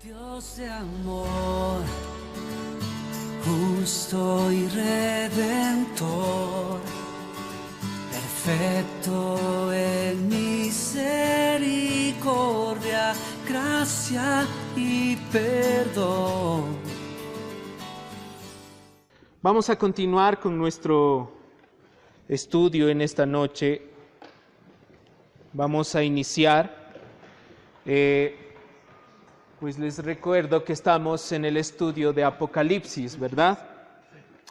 Dios de amor, justo y redentor, perfecto en misericordia, gracia y perdón. Vamos a continuar con nuestro estudio en esta noche. Vamos a iniciar. Pues les recuerdo que estamos en el estudio de Apocalipsis, ¿verdad?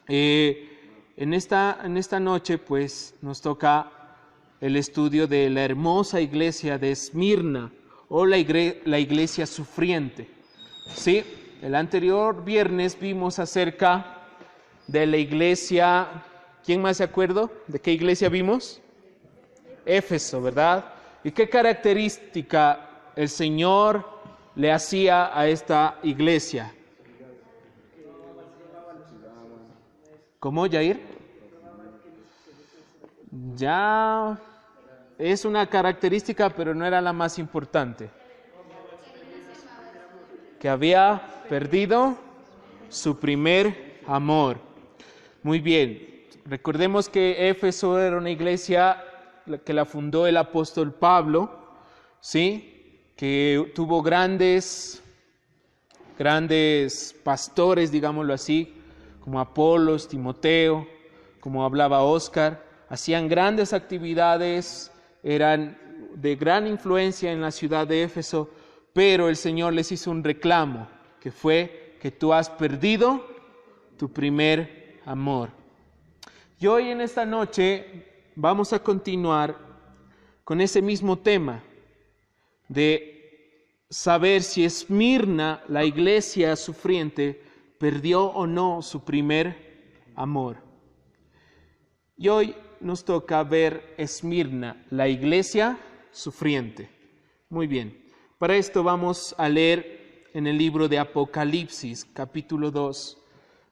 En esta noche, pues, nos toca el estudio de la hermosa iglesia de Esmirna, o la iglesia sufriente. Sí, el anterior viernes vimos acerca de la iglesia. ¿Quién más se acuerda? ¿De qué iglesia vimos? Éfeso, ¿verdad? ¿Y qué característica el Señor le hacía a esta iglesia? ¿Cómo, Yair? Ya es una característica, pero no era la más importante. Que había perdido su primer amor. Muy bien. Recordemos que Éfeso era una iglesia que la fundó el apóstol Pablo, ¿sí? Que tuvo grandes pastores, digámoslo así, como Apolos, Timoteo, como hablaba Óscar. Hacían grandes actividades, eran de gran influencia en la ciudad de Éfeso, pero el Señor les hizo un reclamo, que fue que tú has perdido tu primer amor. Y hoy en esta noche vamos a continuar con ese mismo tema de saber si Esmirna, la iglesia sufriente, perdió o no su primer amor. Y hoy nos toca ver Esmirna, la iglesia sufriente. Muy bien, para esto vamos a leer en el libro de Apocalipsis, capítulo 2,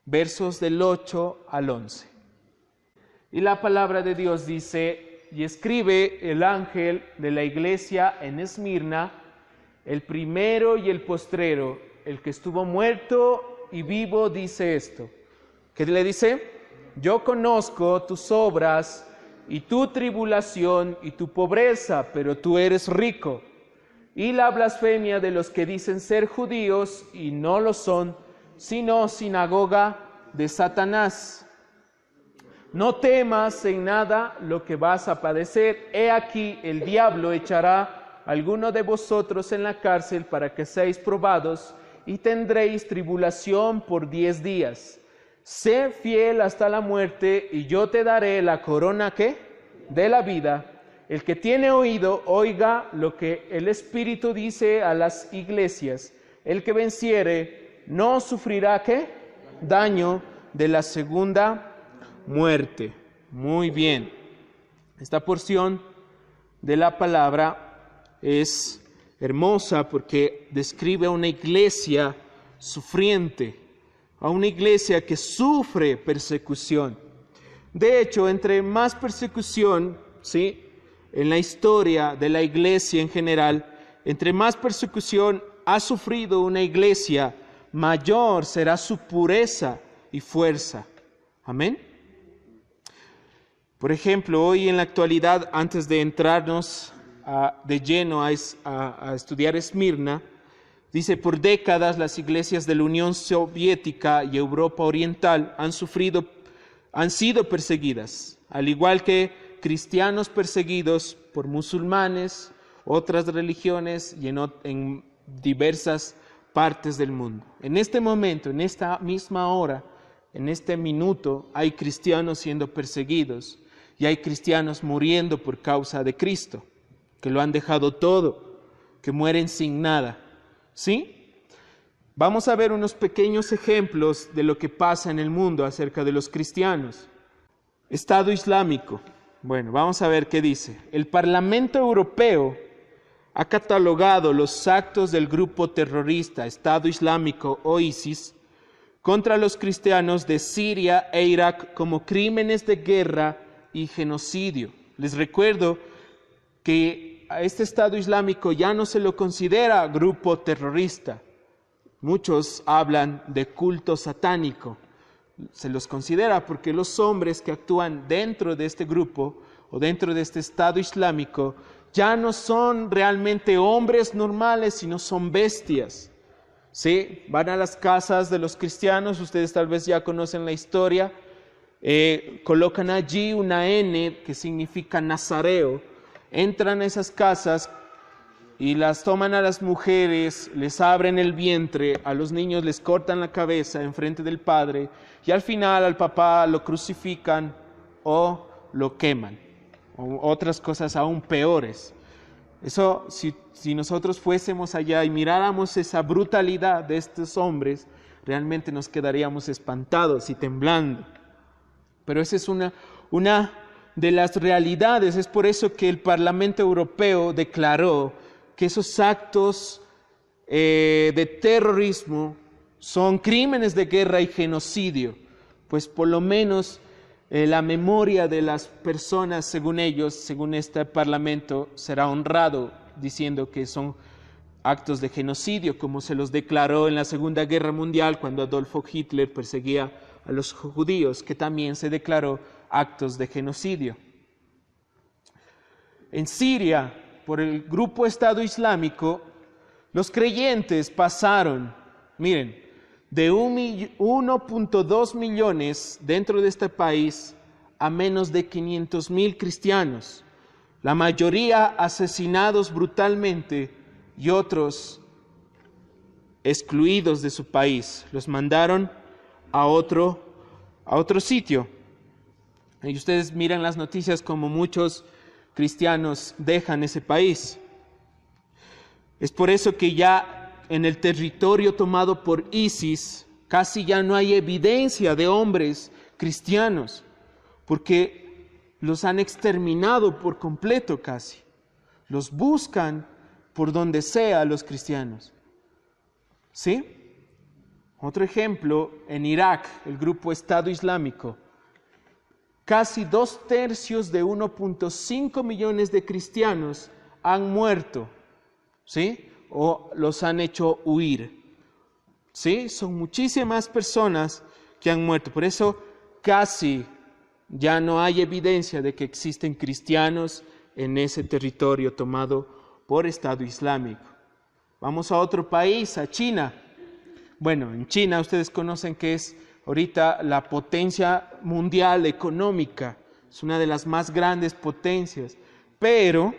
versos del 8 al 11. Y la palabra de Dios dice: y escribe el ángel de la iglesia en Esmirna, el primero y el postrero, el que estuvo muerto y vivo, dice esto. ¿Qué le dice? Yo conozco tus obras y tu tribulación y tu pobreza, pero tú eres rico, y la blasfemia de los que dicen ser judíos y no lo son, sino sinagoga de Satanás. No temas en nada lo que vas a padecer. He aquí, el diablo echará a alguno de vosotros en la cárcel para que seáis probados, y tendréis tribulación por 10 días. Sé fiel hasta la muerte, y yo te daré la corona, ¿qué? De la vida. El que tiene oído, oiga lo que el Espíritu dice a las iglesias. El que venciere no sufrirá, ¿qué? Daño de la segunda muerte. Muy bien. Esta porción de la palabra es hermosa porque describe a una iglesia sufriente, a una iglesia que sufre persecución. De hecho, entre más persecución, ¿sí?, en la historia de la iglesia en general, entre más persecución ha sufrido una iglesia, mayor será su pureza y fuerza. Amén. Por ejemplo, hoy en la actualidad, antes de entrarnos de lleno a estudiar Esmirna, dice: por décadas las iglesias de la Unión Soviética y Europa Oriental han sido perseguidas, al igual que cristianos perseguidos por musulmanes, otras religiones y en diversas partes del mundo. En este momento, en esta misma hora, en este minuto, hay cristianos siendo perseguidos. Y hay cristianos muriendo por causa de Cristo, que lo han dejado todo, que mueren sin nada. ¿Sí? Vamos a ver unos pequeños ejemplos de lo que pasa en el mundo acerca de los cristianos. Estado Islámico. Bueno, vamos a ver qué dice. El Parlamento Europeo ha catalogado los actos del grupo terrorista Estado Islámico o ISIS contra los cristianos de Siria e Irak como crímenes de guerra y genocidio. Les recuerdo que a este Estado Islámico ya no se lo considera grupo terrorista, Muchos hablan de culto satánico. Se los considera porque los hombres que actúan dentro de este grupo o dentro de este Estado Islámico ya no son realmente hombres normales, sino son bestias. ¿Sí? Van a las casas de los cristianos, ustedes tal vez ya conocen la historia, colocan allí una N que significa nazareo, entran a esas casas y las toman a las mujeres, les abren el vientre, a los niños les cortan la cabeza enfrente del padre y al final al papá lo crucifican o lo queman, o otras cosas aún peores. Eso, si nosotros fuésemos allá y miráramos esa brutalidad de estos hombres, realmente nos quedaríamos espantados y temblando. Pero esa es una de las realidades. Es por eso que el Parlamento Europeo declaró que esos actos de terrorismo son crímenes de guerra y genocidio, pues por lo menos la memoria de las personas, según ellos, según este Parlamento, será honrado, diciendo que son actos de genocidio, como se los declaró en la Segunda Guerra Mundial, cuando Adolfo Hitler perseguía a los judíos, que también se declaró actos de genocidio. En Siria, por el grupo Estado Islámico, los creyentes pasaron, miren, de 1.2 millones dentro de este país a menos de 500,000 cristianos, la mayoría asesinados brutalmente y otros excluidos de su país. Los mandaron a otro sitio. Y ustedes miran las noticias como muchos cristianos dejan ese país. Es por eso que ya en el territorio tomado por ISIS casi ya no hay evidencia de hombres cristianos, porque los han exterminado por completo casi. Los buscan por donde sea los cristianos. ¿Sí? Otro ejemplo, en Irak, el grupo Estado Islámico. Casi 2/3 de 1.5 millones de cristianos han muerto, ¿sí? O los han hecho huir, ¿sí? Son muchísimas personas que han muerto. Por eso casi ya no hay evidencia de que existen cristianos en ese territorio tomado por Estado Islámico. Vamos a otro país, a China. Bueno, en China ustedes conocen que es ahorita la potencia mundial económica, es una de las más grandes potencias, pero,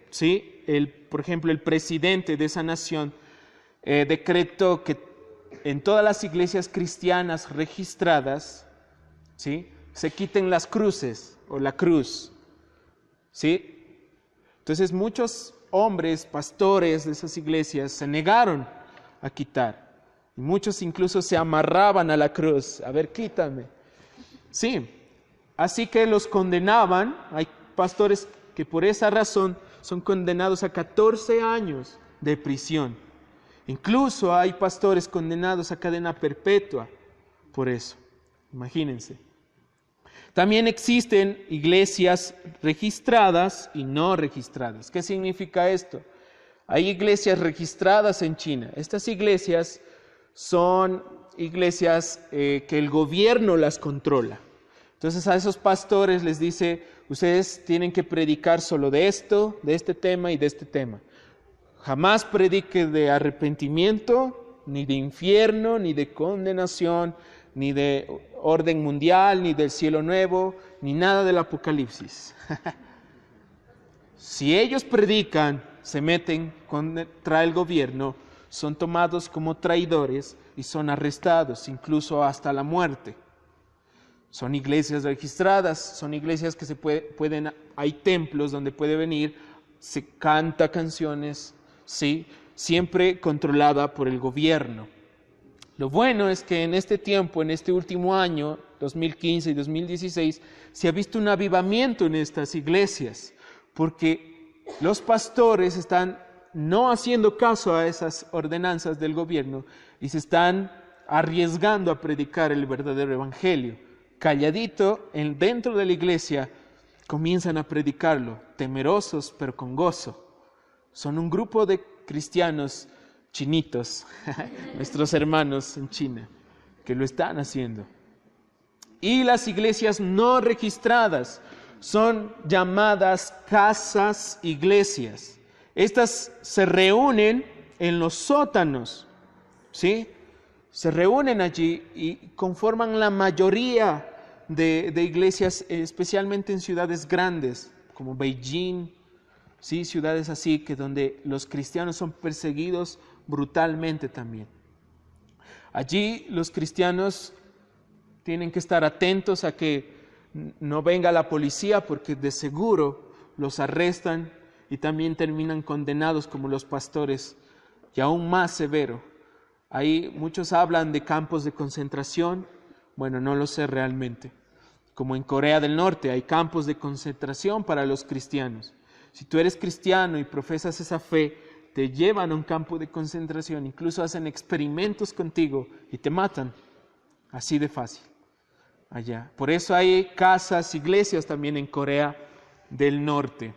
¿sí? Por ejemplo, el presidente de esa nación decretó que en todas las iglesias cristianas registradas, ¿sí?, se quiten las cruces o la cruz, ¿sí? Entonces muchos hombres, pastores de esas iglesias se negaron a quitar. Y muchos incluso se amarraban a la cruz. A ver, quítame. Sí, así que los condenaban. Hay pastores que por esa razón son condenados a 14 años de prisión. Incluso hay pastores condenados a cadena perpetua por eso. Imagínense. También existen iglesias registradas y no registradas. ¿Qué significa esto? Hay iglesias registradas en China. Estas iglesias son iglesias que el gobierno las controla. Entonces a esos pastores les dice, ustedes tienen que predicar solo de esto, de este tema y de este tema. Jamás predique de arrepentimiento, ni de infierno, ni de condenación, ni de orden mundial, ni del cielo nuevo, ni nada del Apocalipsis. Si ellos predican, se meten contra el gobierno, son tomados como traidores y son arrestados, incluso hasta la muerte. Son iglesias registradas, son iglesias que hay templos donde puede venir, se canta canciones, sí, siempre controlada por el gobierno. Lo bueno es que en este tiempo, en este último año, 2015 y 2016, se ha visto un avivamiento en estas iglesias, porque los pastores están no haciendo caso a esas ordenanzas del gobierno y se están arriesgando a predicar el verdadero evangelio. Calladito, dentro de la iglesia, comienzan a predicarlo, temerosos pero con gozo. Son un grupo de cristianos chinitos, nuestros hermanos en China, que lo están haciendo. Y las iglesias no registradas son llamadas casas iglesias. Estas se reúnen en los sótanos, ¿sí? Se reúnen allí y conforman la mayoría de iglesias, especialmente en ciudades grandes, como Beijing, ¿sí? Ciudades así, que donde los cristianos son perseguidos brutalmente también. Allí los cristianos tienen que estar atentos a que no venga la policía, porque de seguro los arrestan y también terminan condenados como los pastores, y aún más severo. Ahí muchos hablan de campos de concentración. Bueno, no lo sé realmente. Como en Corea del Norte hay campos de concentración para los cristianos. Si tú eres cristiano y profesas esa fe, te llevan a un campo de concentración, incluso hacen experimentos contigo y te matan. Así de fácil. Allá. Por eso hay casas, iglesias también en Corea del Norte.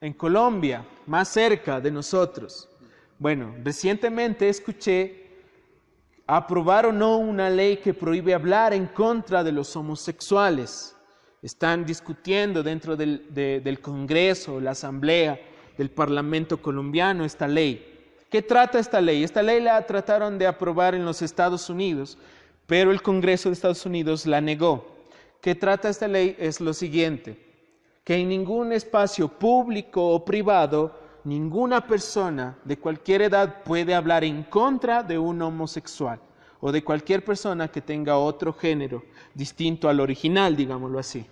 En Colombia, más cerca de nosotros. Bueno, recientemente escuché, aprobaron o no una ley que prohíbe hablar en contra de los homosexuales. Están discutiendo dentro del Congreso, la Asamblea del Parlamento colombiano esta ley. ¿Qué trata esta ley? Esta ley la trataron de aprobar en los Estados Unidos, pero el Congreso de Estados Unidos la negó. ¿Qué trata esta ley? Es lo siguiente, que en ningún espacio público o privado, ninguna persona de cualquier edad puede hablar en contra de un homosexual o de cualquier persona que tenga otro género distinto al original, digámoslo así.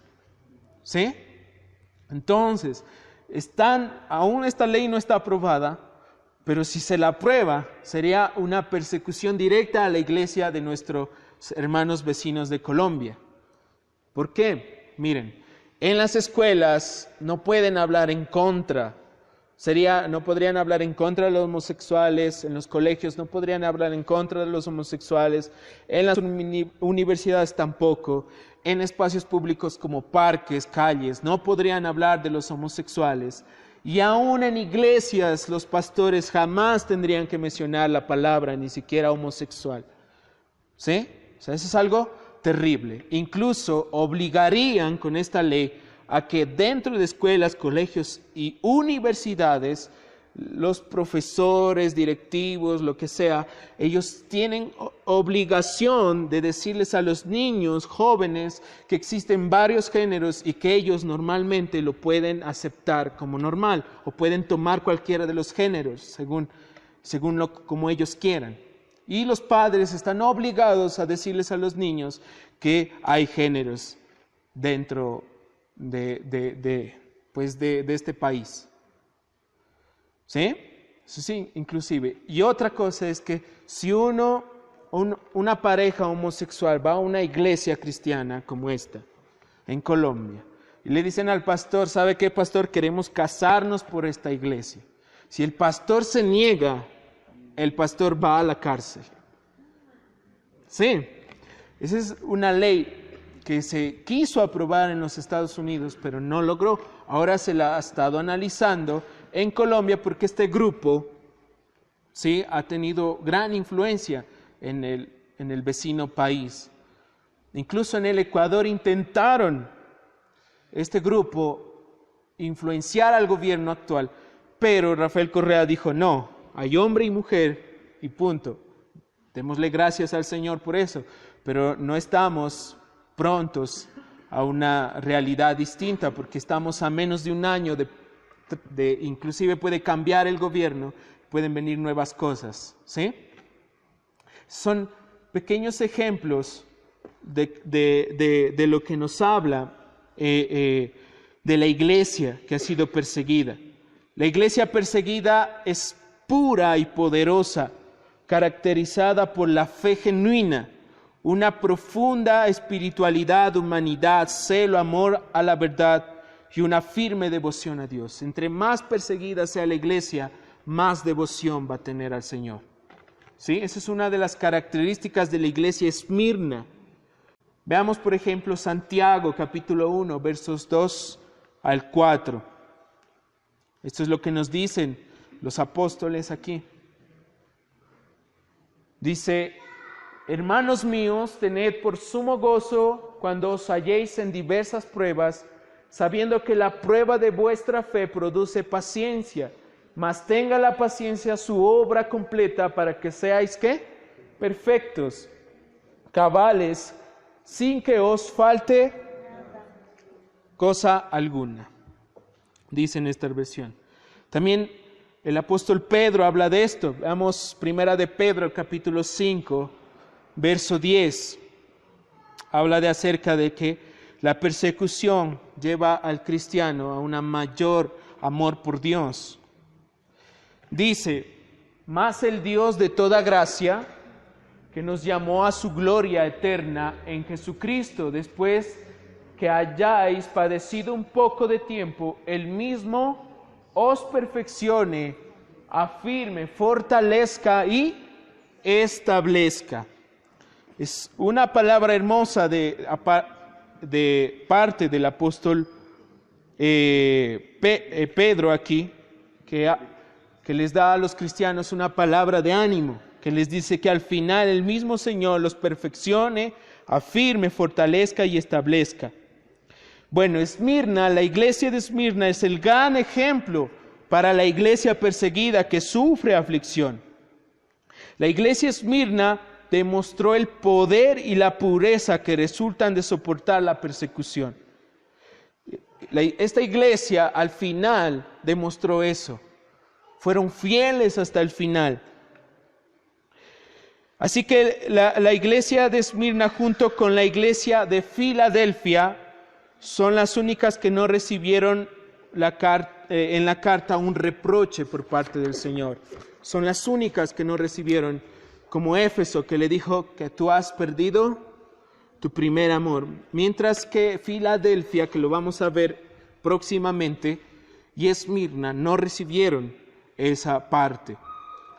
¿Sí? Entonces, aún esta ley no está aprobada, pero si se la aprueba, sería una persecución directa a la iglesia de nuestros hermanos vecinos de Colombia. ¿Por qué? Miren, en las escuelas no pueden hablar en contra. No podrían hablar en contra de los homosexuales, en los colegios no podrían hablar en contra de los homosexuales, en las universidades tampoco, en espacios públicos como parques, calles, no podrían hablar de los homosexuales. Y aún en iglesias los pastores jamás tendrían que mencionar la palabra, ni siquiera homosexual. ¿Sí? O sea, eso es algo terrible. Incluso obligarían con esta ley a que dentro de escuelas, colegios y universidades, los profesores, directivos, lo que sea, ellos tienen obligación de decirles a los niños, jóvenes, que existen varios géneros y que ellos normalmente lo pueden aceptar como normal o pueden tomar cualquiera de los géneros según como ellos quieran. Y los padres están obligados a decirles a los niños que hay géneros dentro de este país. ¿Sí? Eso sí, inclusive. Y otra cosa es que si una pareja homosexual va a una iglesia cristiana como esta, en Colombia, y le dicen al pastor, ¿sabe qué, pastor? Queremos casarnos por esta iglesia. Si el pastor se niega, el pastor va a la cárcel. Sí, esa es una ley que se quiso aprobar en los Estados Unidos, pero no logró. Ahora se la ha estado analizando en Colombia porque este grupo, ¿sí?, ha tenido gran influencia en el vecino país. Incluso en el Ecuador intentaron este grupo influenciar al gobierno actual, pero Rafael Correa dijo, no, hay hombre y mujer y punto. Démosle gracias al Señor por eso, pero no estamos prontos a una realidad distinta porque estamos a menos de un año inclusive puede cambiar el gobierno, pueden venir nuevas cosas, ¿sí? Son pequeños ejemplos de lo que nos habla de la iglesia que ha sido perseguida. La iglesia perseguida es pura y poderosa, caracterizada por la fe genuina, una profunda espiritualidad, humanidad, celo, amor a la verdad y una firme devoción a Dios. Entre más perseguida sea la iglesia, más devoción va a tener al Señor. ¿Sí? Esa es una de las características de la iglesia Esmirna. Veamos, por ejemplo, Santiago, capítulo 1, versos 2 al 4. Esto es lo que nos dicen los apóstoles aquí. Dice, hermanos míos, tened por sumo gozo cuando os halléis en diversas pruebas, sabiendo que la prueba de vuestra fe produce paciencia, mas tenga la paciencia su obra completa para que seáis, ¿qué? Perfectos, cabales, sin que os falte cosa alguna. Dice en esta versión. También el apóstol Pedro habla de esto. Veamos primera de Pedro, capítulo 5, verso 10. Habla de acerca de que la persecución lleva al cristiano a un mayor amor por Dios. Dice, mas el Dios de toda gracia, que nos llamó a su gloria eterna en Jesucristo, después que hayáis padecido un poco de tiempo, Él mismo os perfeccione, afirme, fortalezca y establezca. Es una palabra hermosa de parte del apóstol Pedro aquí, que les da a los cristianos una palabra de ánimo, que les dice que al final el mismo Señor los perfeccione, afirme, fortalezca y establezca. Bueno, Esmirna, la iglesia de Esmirna es el gran ejemplo para la iglesia perseguida que sufre aflicción. La iglesia Esmirna demostró el poder y la pureza que resultan de soportar la persecución. Esta iglesia al final demostró eso. Fueron fieles hasta el final. Así que la iglesia de Esmirna junto con la iglesia de Filadelfia son las únicas que no recibieron en la carta un reproche por parte del Señor. Son las únicas que no recibieron, como Éfeso, que le dijo que tú has perdido tu primer amor. Mientras que Filadelfia, que lo vamos a ver próximamente, y Esmirna no recibieron esa parte.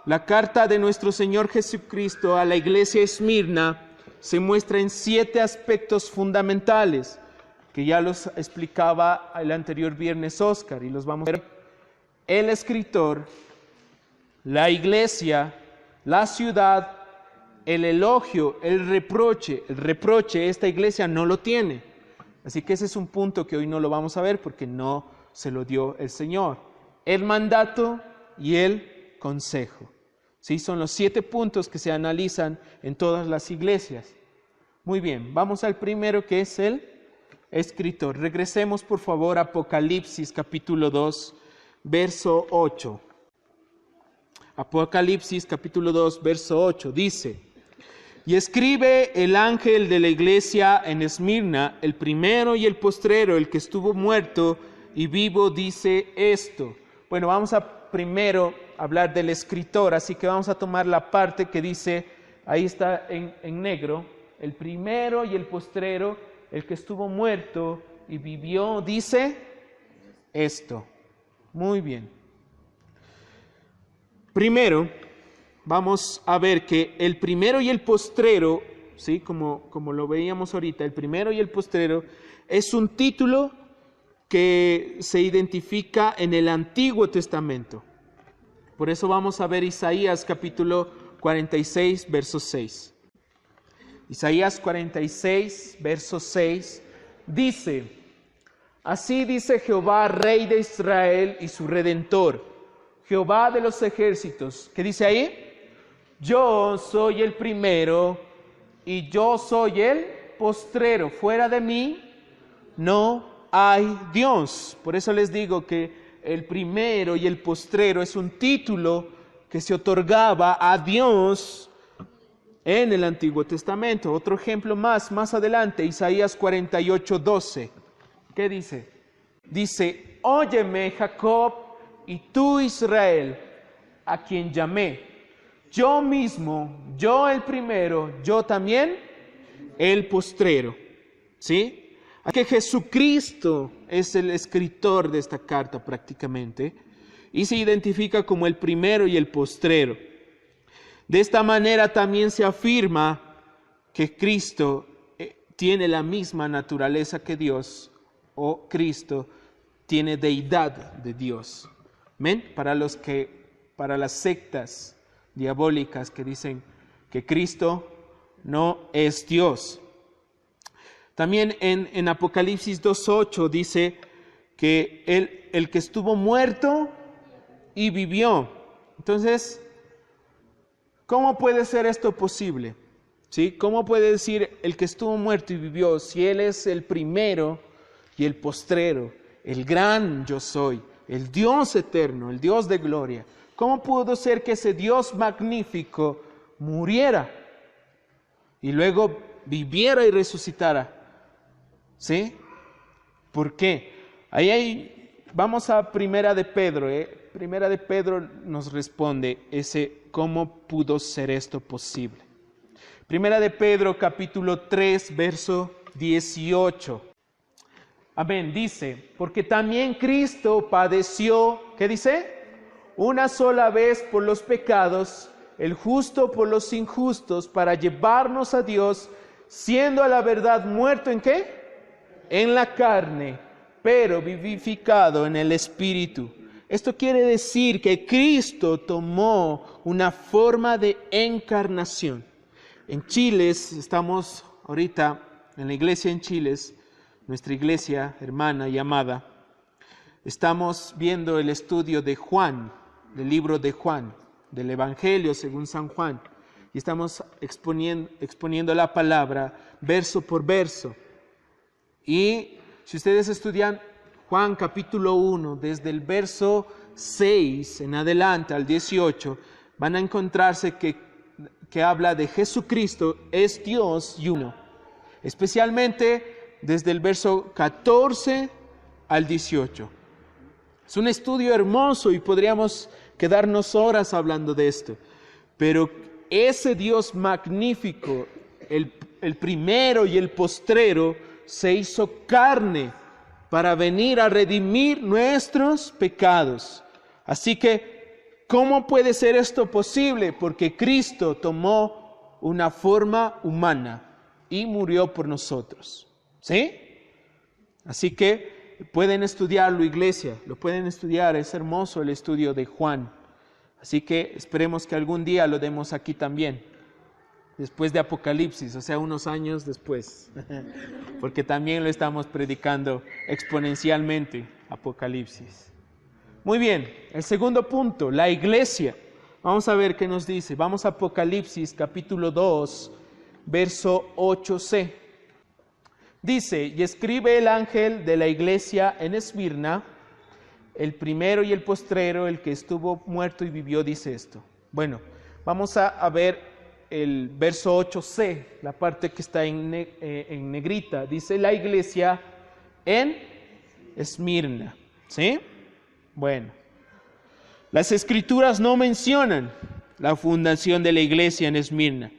La carta de nuestro Señor Jesucristo a la iglesia Esmirna se muestra en 7 aspectos fundamentales, que ya los explicaba el anterior viernes Oscar, y los vamos a ver. El escritor, la iglesia, la ciudad, el elogio, el reproche. El reproche esta iglesia no lo tiene. Así que ese es un punto que hoy no lo vamos a ver porque no se lo dio el Señor. El mandato y el consejo. ¿Sí? Son los 7 puntos que se analizan en todas las iglesias. Muy bien, vamos al primero, que es el escritor. Regresemos por favor a Apocalipsis capítulo 2, verso 8. Apocalipsis capítulo 2, verso 8 dice: y escribe el ángel de la iglesia en Esmirna, el primero y el postrero, el que estuvo muerto y vivo, dice esto. Bueno, vamos a primero hablar del escritor, así que vamos a tomar la parte que dice, ahí está en negro, el primero y el postrero, el que estuvo muerto y vivió, dice esto. Muy bien. Primero, vamos a ver que el primero y el postrero, ¿sí? Como lo veíamos ahorita, el primero y el postrero es un título que se identifica en el Antiguo Testamento. Por eso vamos a ver Isaías capítulo 46, verso 6. Isaías 46, verso 6, dice: así dice Jehová, Rey de Israel y su Redentor, Jehová de los ejércitos. ¿Qué dice ahí? Yo soy el primero y yo soy el postrero. Fuera de mí no hay Dios. Por eso les digo que el primero y el postrero es un título que se otorgaba a Dios en el Antiguo Testamento. Otro ejemplo más adelante, Isaías 48, 12. ¿Qué dice? Dice: óyeme, Jacob, y tú, Israel, a quien llamé. Yo mismo, yo el primero, yo también el postrero. ¿Sí? Aquí Jesucristo es el escritor de esta carta prácticamente, y se identifica como el primero y el postrero. De esta manera también se afirma que Cristo tiene la misma naturaleza que Dios, o Cristo tiene deidad de Dios. ¿Ven? Para las sectas diabólicas que dicen que Cristo no es Dios. También en Apocalipsis 2:8 dice que el que estuvo muerto y vivió. Entonces, ¿cómo puede ser esto posible? ¿Sí? ¿Cómo puede decir el que estuvo muerto y vivió si Él es el primero y el postrero, el gran yo soy, el Dios eterno, el Dios de gloria? ¿Cómo pudo ser que ese Dios magnífico muriera y luego viviera y resucitara? ¿Sí? ¿Por qué? Vamos a Primera de Pedro. Primera de Pedro nos responde cómo pudo ser esto posible. Primera de Pedro, capítulo 3, verso 18. Amén. Dice, porque también Cristo padeció, ¿qué dice? Una sola vez por los pecados, el justo por los injustos, para llevarnos a Dios, siendo a la verdad muerto ¿en qué? En la carne, pero vivificado en el Espíritu. Esto quiere decir que Cristo tomó una forma de encarnación. En Chile, estamos ahorita en la iglesia en Chile, nuestra iglesia hermana y amada, estamos viendo el estudio de Juan, del libro de Juan, del Evangelio según San Juan, y estamos exponiendo la palabra verso por verso. Y si ustedes estudian Juan capítulo 1, desde el verso 6 en adelante al 18, van a encontrarse que habla de Jesucristo es Dios y uno. Especialmente desde el verso 14 al 18. Es un estudio hermoso y podríamos quedarnos horas hablando de esto. Pero ese Dios magnífico, el primero y el postrero, se hizo carne para venir a redimir nuestros pecados. Así que, ¿cómo puede ser esto posible? Porque Cristo tomó una forma humana y murió por nosotros. ¿Sí? Así que pueden estudiarlo, iglesia, lo pueden estudiar, es hermoso el estudio de Juan. Así que esperemos que algún día lo demos aquí también, después de Apocalipsis, o sea, unos años después, porque también lo estamos predicando exponencialmente, Apocalipsis. Muy bien, el segundo punto, la iglesia. Vamos a ver qué nos dice. Vamos a Apocalipsis capítulo 2, verso 8c. Dice, y escribe el ángel de la iglesia en Esmirna, el primero y el postrero, el que estuvo muerto y vivió, dice esto. Bueno, vamos a ver el verso 8c, la parte que está en negrita. Dice la iglesia en Esmirna. ¿Sí? Bueno, las escrituras no mencionan la fundación de la iglesia en Esmirna,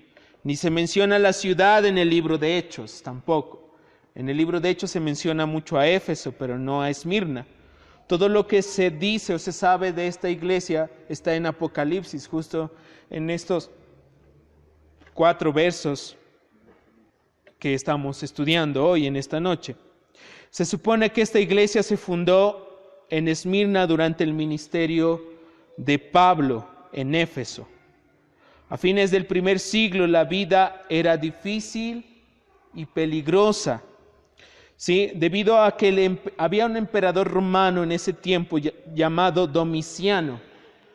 ni se menciona la ciudad en el libro de Hechos, tampoco. En el libro de Hechos se menciona mucho a Éfeso, pero no a Esmirna. Todo lo que se dice o se sabe de esta iglesia está en Apocalipsis, justo en estos 4 versos que estamos estudiando hoy en esta noche. Se supone que esta iglesia se fundó en Esmirna durante el ministerio de Pablo en Éfeso. A fines del primer siglo la vida era difícil y peligrosa. ¿Sí? Debido a que había un emperador romano en ese tiempo llamado Domiciano,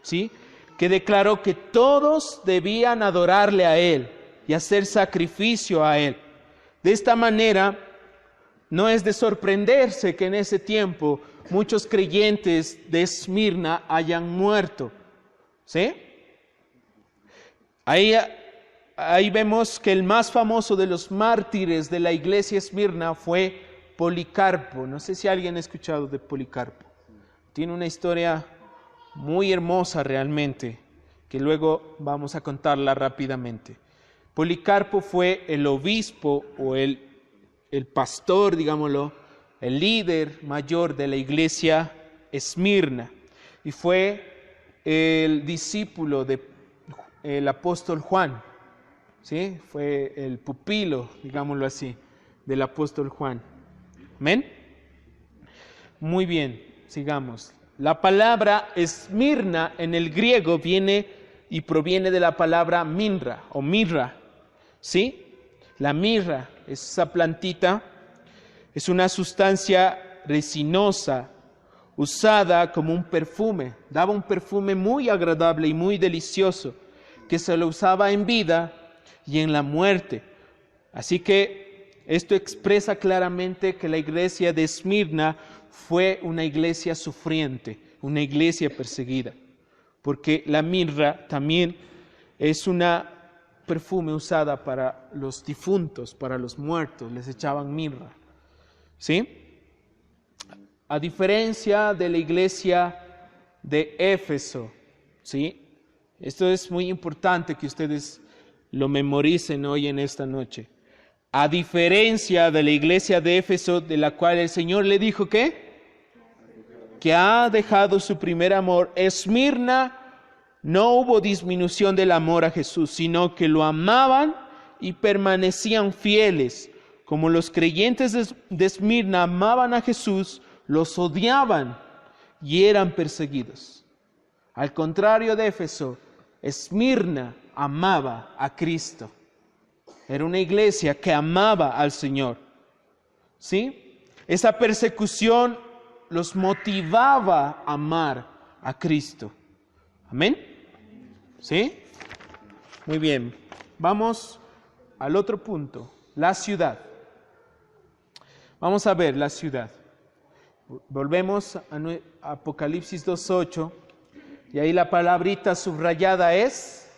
¿sí? Que declaró que todos debían adorarle a él y hacer sacrificio a él. De esta manera, no es de sorprenderse que en ese tiempo muchos creyentes de Esmirna hayan muerto. ¿Sí? Ahí vemos que el más famoso de los mártires de la iglesia Esmirna fue Policarpo. No sé si alguien ha escuchado de Policarpo. Tiene una historia muy hermosa realmente, que luego vamos a contarla rápidamente. Policarpo fue el obispo o el pastor, digámoslo, el líder mayor de la iglesia Esmirna, y fue el discípulo del apóstol Juan. ¿Sí? Fue el pupilo, digámoslo así, del apóstol Juan. ¿Amén? Muy bien, sigamos. La palabra Esmirna en el griego viene y proviene de la palabra minra o mirra, ¿sí? La mirra, esa plantita, es una sustancia resinosa usada como un perfume. Daba un perfume muy agradable y muy delicioso que se lo usaba en vida y en la muerte. Así que esto expresa claramente que la iglesia de Esmirna fue una iglesia sufriente, una iglesia perseguida, porque la mirra también es una perfume usada para los difuntos, para los muertos, les echaban mirra, ¿sí? A diferencia de la iglesia de Éfeso, ¿sí? Esto es muy importante que ustedes lo memoricen hoy en esta noche. A diferencia de la iglesia de Éfeso, de la cual el Señor le dijo ¿qué? Que ha dejado su primer amor, Esmirna no hubo disminución del amor a Jesús, sino que lo amaban y permanecían fieles. Como los creyentes de Esmirna amaban a Jesús, los odiaban y eran perseguidos. Al contrario de Éfeso, Esmirna amaba a Cristo. Era una iglesia que amaba al Señor. ¿Sí? Esa persecución los motivaba a amar a Cristo. ¿Amén? ¿Sí? Muy bien. Vamos al otro punto, la ciudad. Vamos a ver la ciudad. Volvemos a Apocalipsis 2:8 y ahí la palabrita subrayada es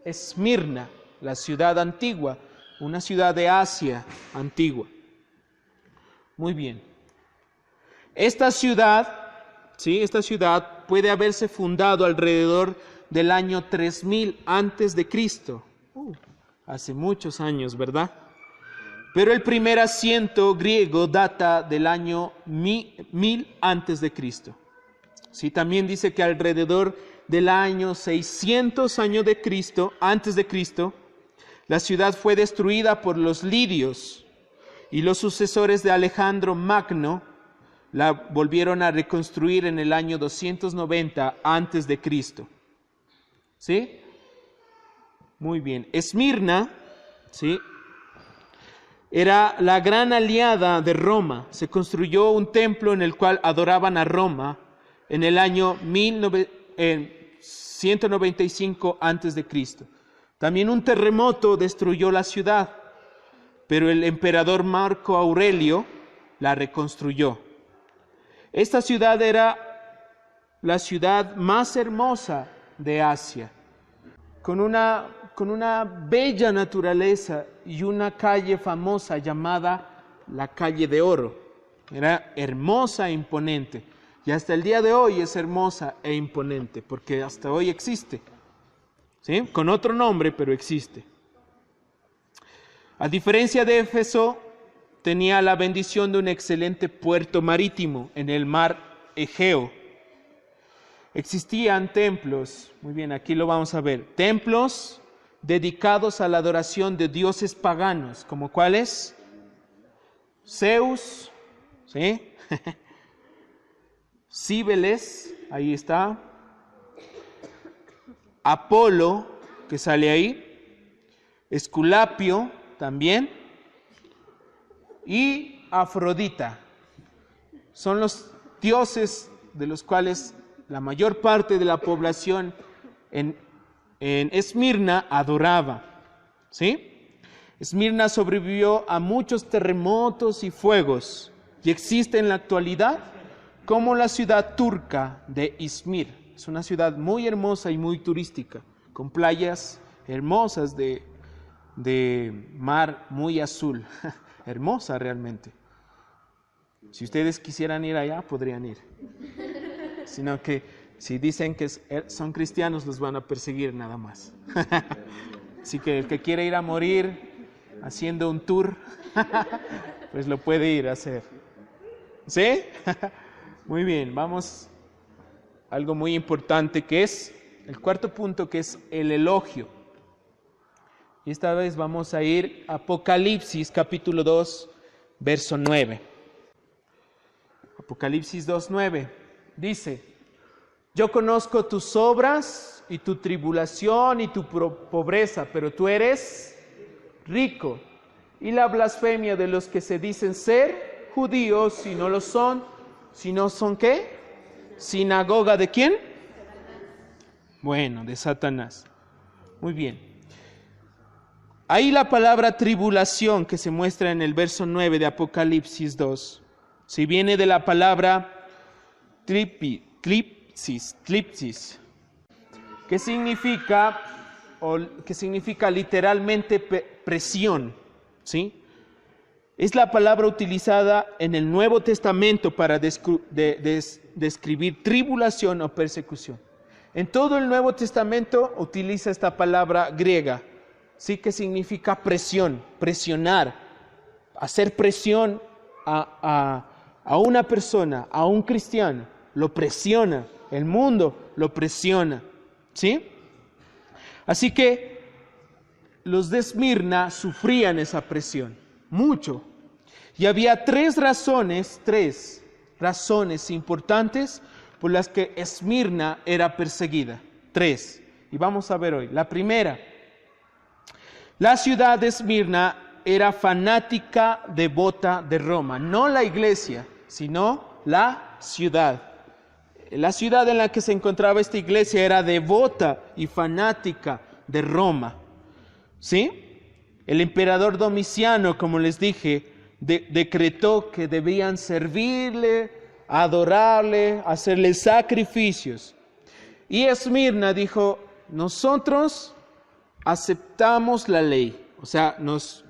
Esmirna, la ciudad antigua, una ciudad de Asia antigua. Muy bien. Esta ciudad, ¿sí? Esta ciudad puede haberse fundado alrededor del año 3000 antes de Cristo. Hace muchos años, ¿verdad? Pero el primer asiento griego data del año 1000 antes de Cristo. Sí, también dice que alrededor del año 600 años de Cristo, antes de Cristo, la ciudad fue destruida por los lidios y los sucesores de Alejandro Magno la volvieron a reconstruir en el año 290 antes de Cristo. ¿Sí? Muy bien. Esmirna, ¿sí?, era la gran aliada de Roma. Se construyó un templo en el cual adoraban a Roma en el año 195 antes de Cristo. También un terremoto destruyó la ciudad, pero el emperador Marco Aurelio la reconstruyó. Esta ciudad era la ciudad más hermosa de Asia, con una bella naturaleza y una calle famosa llamada la Calle de Oro. Era hermosa e imponente, y hasta el día de hoy es hermosa e imponente, porque hasta hoy existe, ¿sí? Con otro nombre, pero existe. A diferencia de Éfeso, tenía la bendición de un excelente puerto marítimo en el mar Egeo. Existían templos, muy bien, aquí lo vamos a ver, templos dedicados a la adoración de dioses paganos, como cuáles: Zeus, ¿sí? Cíbeles, ahí está, Apolo, que sale ahí, Esculapio también, y Afrodita. Son los dioses de los cuales la mayor parte de la población en Esmirna adoraba, ¿sí? Esmirna sobrevivió a muchos terremotos y fuegos y existe en la actualidad como la ciudad turca de Izmir. Es una ciudad muy hermosa y muy turística, con playas hermosas de mar muy azul. Hermosa realmente. Si ustedes quisieran ir allá, podrían ir. Sino que si dicen que son cristianos, los van a perseguir nada más. Así que el que quiere ir a morir haciendo un tour, pues lo puede ir a hacer. ¿Sí? Muy bien, vamos a algo muy importante que es el cuarto punto, que es el elogio. Y esta vez vamos a ir a Apocalipsis capítulo 2, verso 9. Apocalipsis 2:9 dice: yo conozco tus obras y tu tribulación y tu pobreza, pero tú eres rico. Y la blasfemia de los que se dicen ser judíos, si no lo son, si no son ¿qué? ¿Sinagoga de quién? Bueno, de Satanás. Muy bien. Ahí la palabra tribulación que se muestra en el verso 9 de Apocalipsis 2, si viene de la palabra clipsis, que significa literalmente presión, ¿sí? Es la palabra utilizada en el Nuevo Testamento para describir tribulación o persecución. En todo el Nuevo Testamento utiliza esta palabra griega, ¿sí? Que significa presión, presionar, hacer presión a una persona, a un cristiano, lo presiona, el mundo lo presiona, ¿sí? Así que los de Esmirna sufrían esa presión, mucho. Y había tres razones importantes por las que Esmirna era perseguida. 3. Y vamos a ver hoy. La primera, la ciudad de Esmirna era fanática devota de Roma. No la iglesia, sino la ciudad. La ciudad en la que se encontraba esta iglesia era devota y fanática de Roma. ¿Sí? El emperador Domiciano, como les dije, decretó que debían servirle, adorarle, hacerle sacrificios. Y Esmirna dijo, nosotros aceptamos la ley, o sea, nos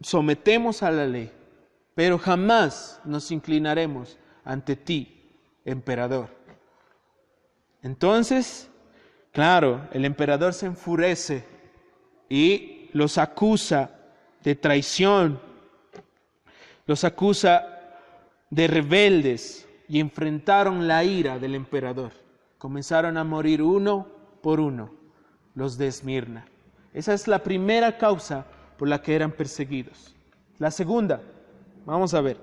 sometemos a la ley, pero jamás nos inclinaremos ante ti, emperador. Entonces, claro, el emperador se enfurece y los acusa de traición, los acusa de rebeldes y enfrentaron la ira del emperador. Comenzaron a morir uno por uno los de Esmirna. Esa es la primera causa por la que eran perseguidos. La segunda, vamos a ver.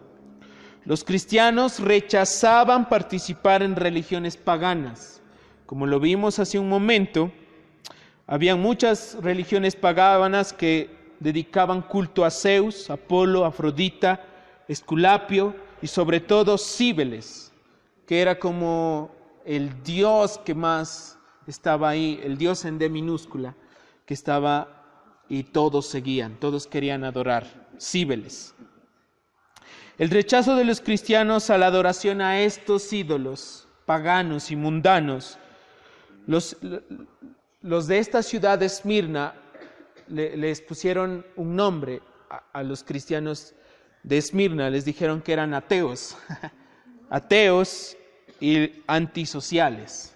Los cristianos rechazaban participar en religiones paganas. Como lo vimos hace un momento, había muchas religiones paganas que dedicaban culto a Zeus, Apolo, Afrodita, Esculapio y sobre todo Cíbeles, que era como el dios que más estaba ahí, el dios en D minúscula, que estaba y todos seguían, todos querían adorar, Cíbeles. El rechazo de los cristianos a la adoración a estos ídolos paganos y mundanos, los de esta ciudad de Esmirna les pusieron un nombre a los cristianos de Esmirna, les dijeron que eran ateos, ateos y antisociales,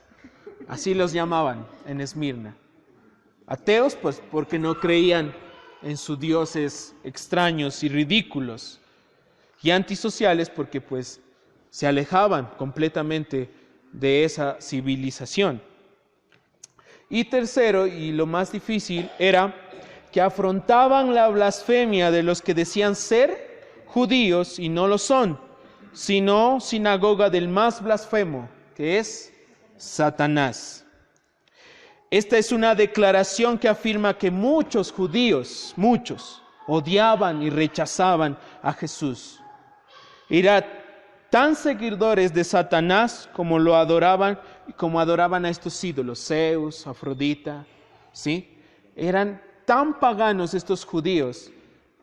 así los llamaban en Esmirna. Ateos pues porque no creían en sus dioses extraños y ridículos, y antisociales porque pues se alejaban completamente de esa civilización. Y tercero, y lo más difícil, era que afrontaban la blasfemia de los que decían ser judíos y no lo son, sino sinagoga del más blasfemo, que es Satanás. Esta es una declaración que afirma que muchos judíos, odiaban y rechazaban a Jesús. Eran tan seguidores de Satanás como lo adoraban y como adoraban a estos ídolos, Zeus, Afrodita, ¿sí? Eran tan paganos estos judíos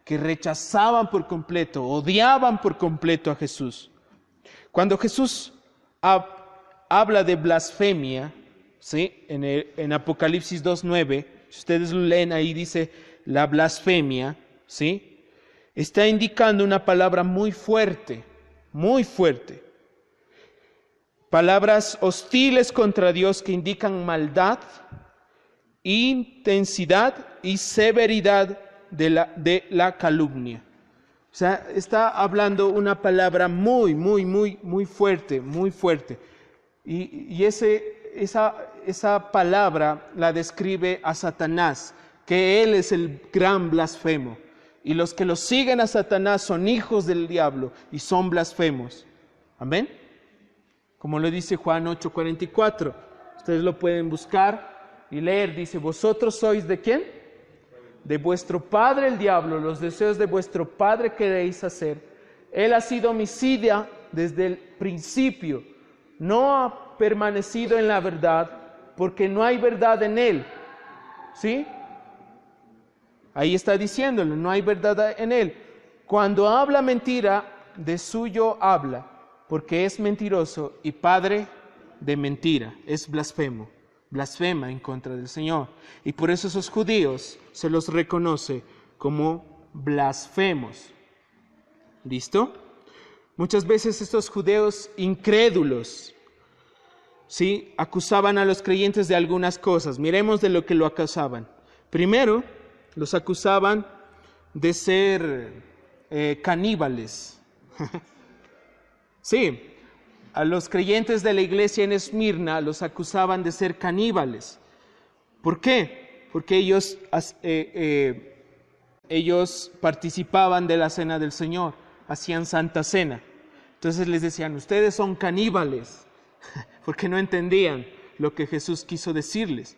que rechazaban por completo, odiaban por completo a Jesús. Cuando Jesús habla de blasfemia, ¿sí? En Apocalipsis 2:9, si ustedes lo leen ahí dice la blasfemia, ¿sí? Está indicando una palabra muy fuerte, muy fuerte. Palabras hostiles contra Dios que indican maldad, intensidad y severidad de la calumnia. O sea, está hablando una palabra muy fuerte, muy fuerte. Y esa palabra la describe a Satanás, que él es el gran blasfemo. Y los que lo siguen a Satanás son hijos del diablo y son blasfemos. Amén. Como lo dice Juan 8:44, Ustedes lo pueden buscar y leer. Dice, ¿vosotros sois de quién? De vuestro padre el diablo, los deseos de vuestro padre queréis hacer. Él ha sido homicida desde el principio, no ha permanecido en la verdad, porque no hay verdad en él. ¿Sí? Ahí está diciéndolo, no hay verdad en él. Cuando habla mentira, de suyo habla, porque es mentiroso y padre de mentira, es blasfemo. Blasfema en contra del Señor. Y por eso esos judíos se los reconoce como blasfemos. ¿Listo? Muchas veces estos judíos incrédulos, ¿sí?, acusaban a los creyentes de algunas cosas. Miremos de lo que lo acusaban. Primero, los acusaban de ser caníbales. Sí. A los creyentes de la iglesia en Esmirna los acusaban de ser caníbales. ¿Por qué? Porque ellos participaban de la cena del Señor, hacían Santa Cena. Entonces les decían, ustedes son caníbales, porque no entendían lo que Jesús quiso decirles.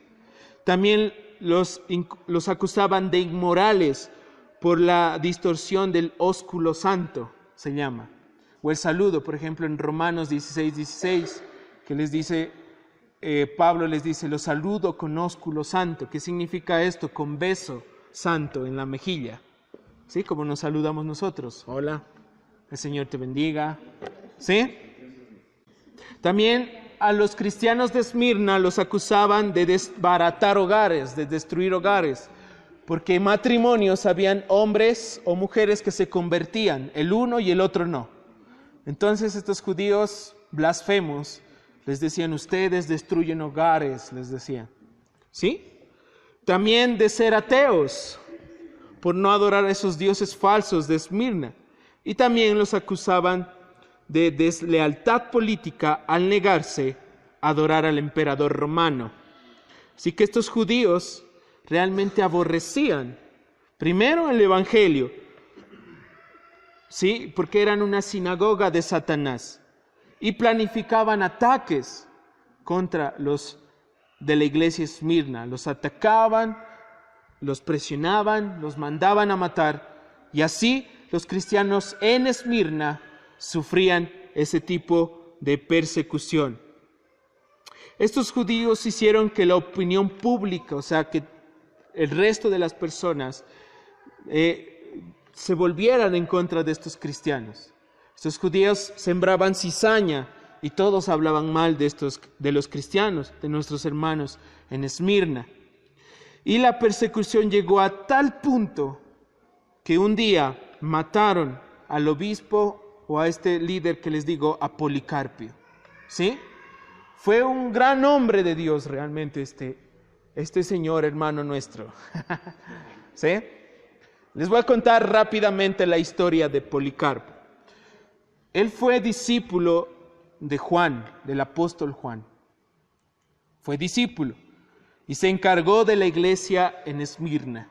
También los acusaban de inmorales por la distorsión del ósculo santo, se llama. O el saludo, por ejemplo, en Romanos 16, que les dice, Pablo les dice, los saludo con ósculo santo. ¿Qué significa esto? Con beso santo en la mejilla. ¿Sí? Como nos saludamos nosotros. Hola, el Señor te bendiga. ¿Sí? También a los cristianos de Esmirna los acusaban de desbaratar hogares, de destruir hogares. Porque en matrimonios habían hombres o mujeres que se convertían, el uno y el otro no. Entonces estos judíos blasfemos les decían, ustedes destruyen hogares, les decían. ¿Sí? También de ser ateos, por no adorar a esos dioses falsos de Esmirna. Y también los acusaban de deslealtad política al negarse a adorar al emperador romano. Así que estos judíos realmente aborrecían, primero, el Evangelio, ¿sí? Porque eran una sinagoga de Satanás y planificaban ataques contra los de la iglesia Esmirna. Los atacaban, los presionaban, los mandaban a matar, y así los cristianos en Esmirna sufrían ese tipo de persecución. Estos judíos hicieron que la opinión pública, o sea, que el resto de las personas se volvieran en contra de estos cristianos. Estos judíos sembraban cizaña y todos hablaban mal de los cristianos, de nuestros hermanos en Esmirna. Y la persecución llegó a tal punto que un día mataron al obispo o a este líder que les digo, a Policarpio. ¿Sí? Fue un gran hombre de Dios realmente este señor hermano nuestro. ¿Sí? Les voy a contar rápidamente la historia de Policarpo. Él fue discípulo de Juan, del apóstol Juan. Fue discípulo y se encargó de la iglesia en Esmirna.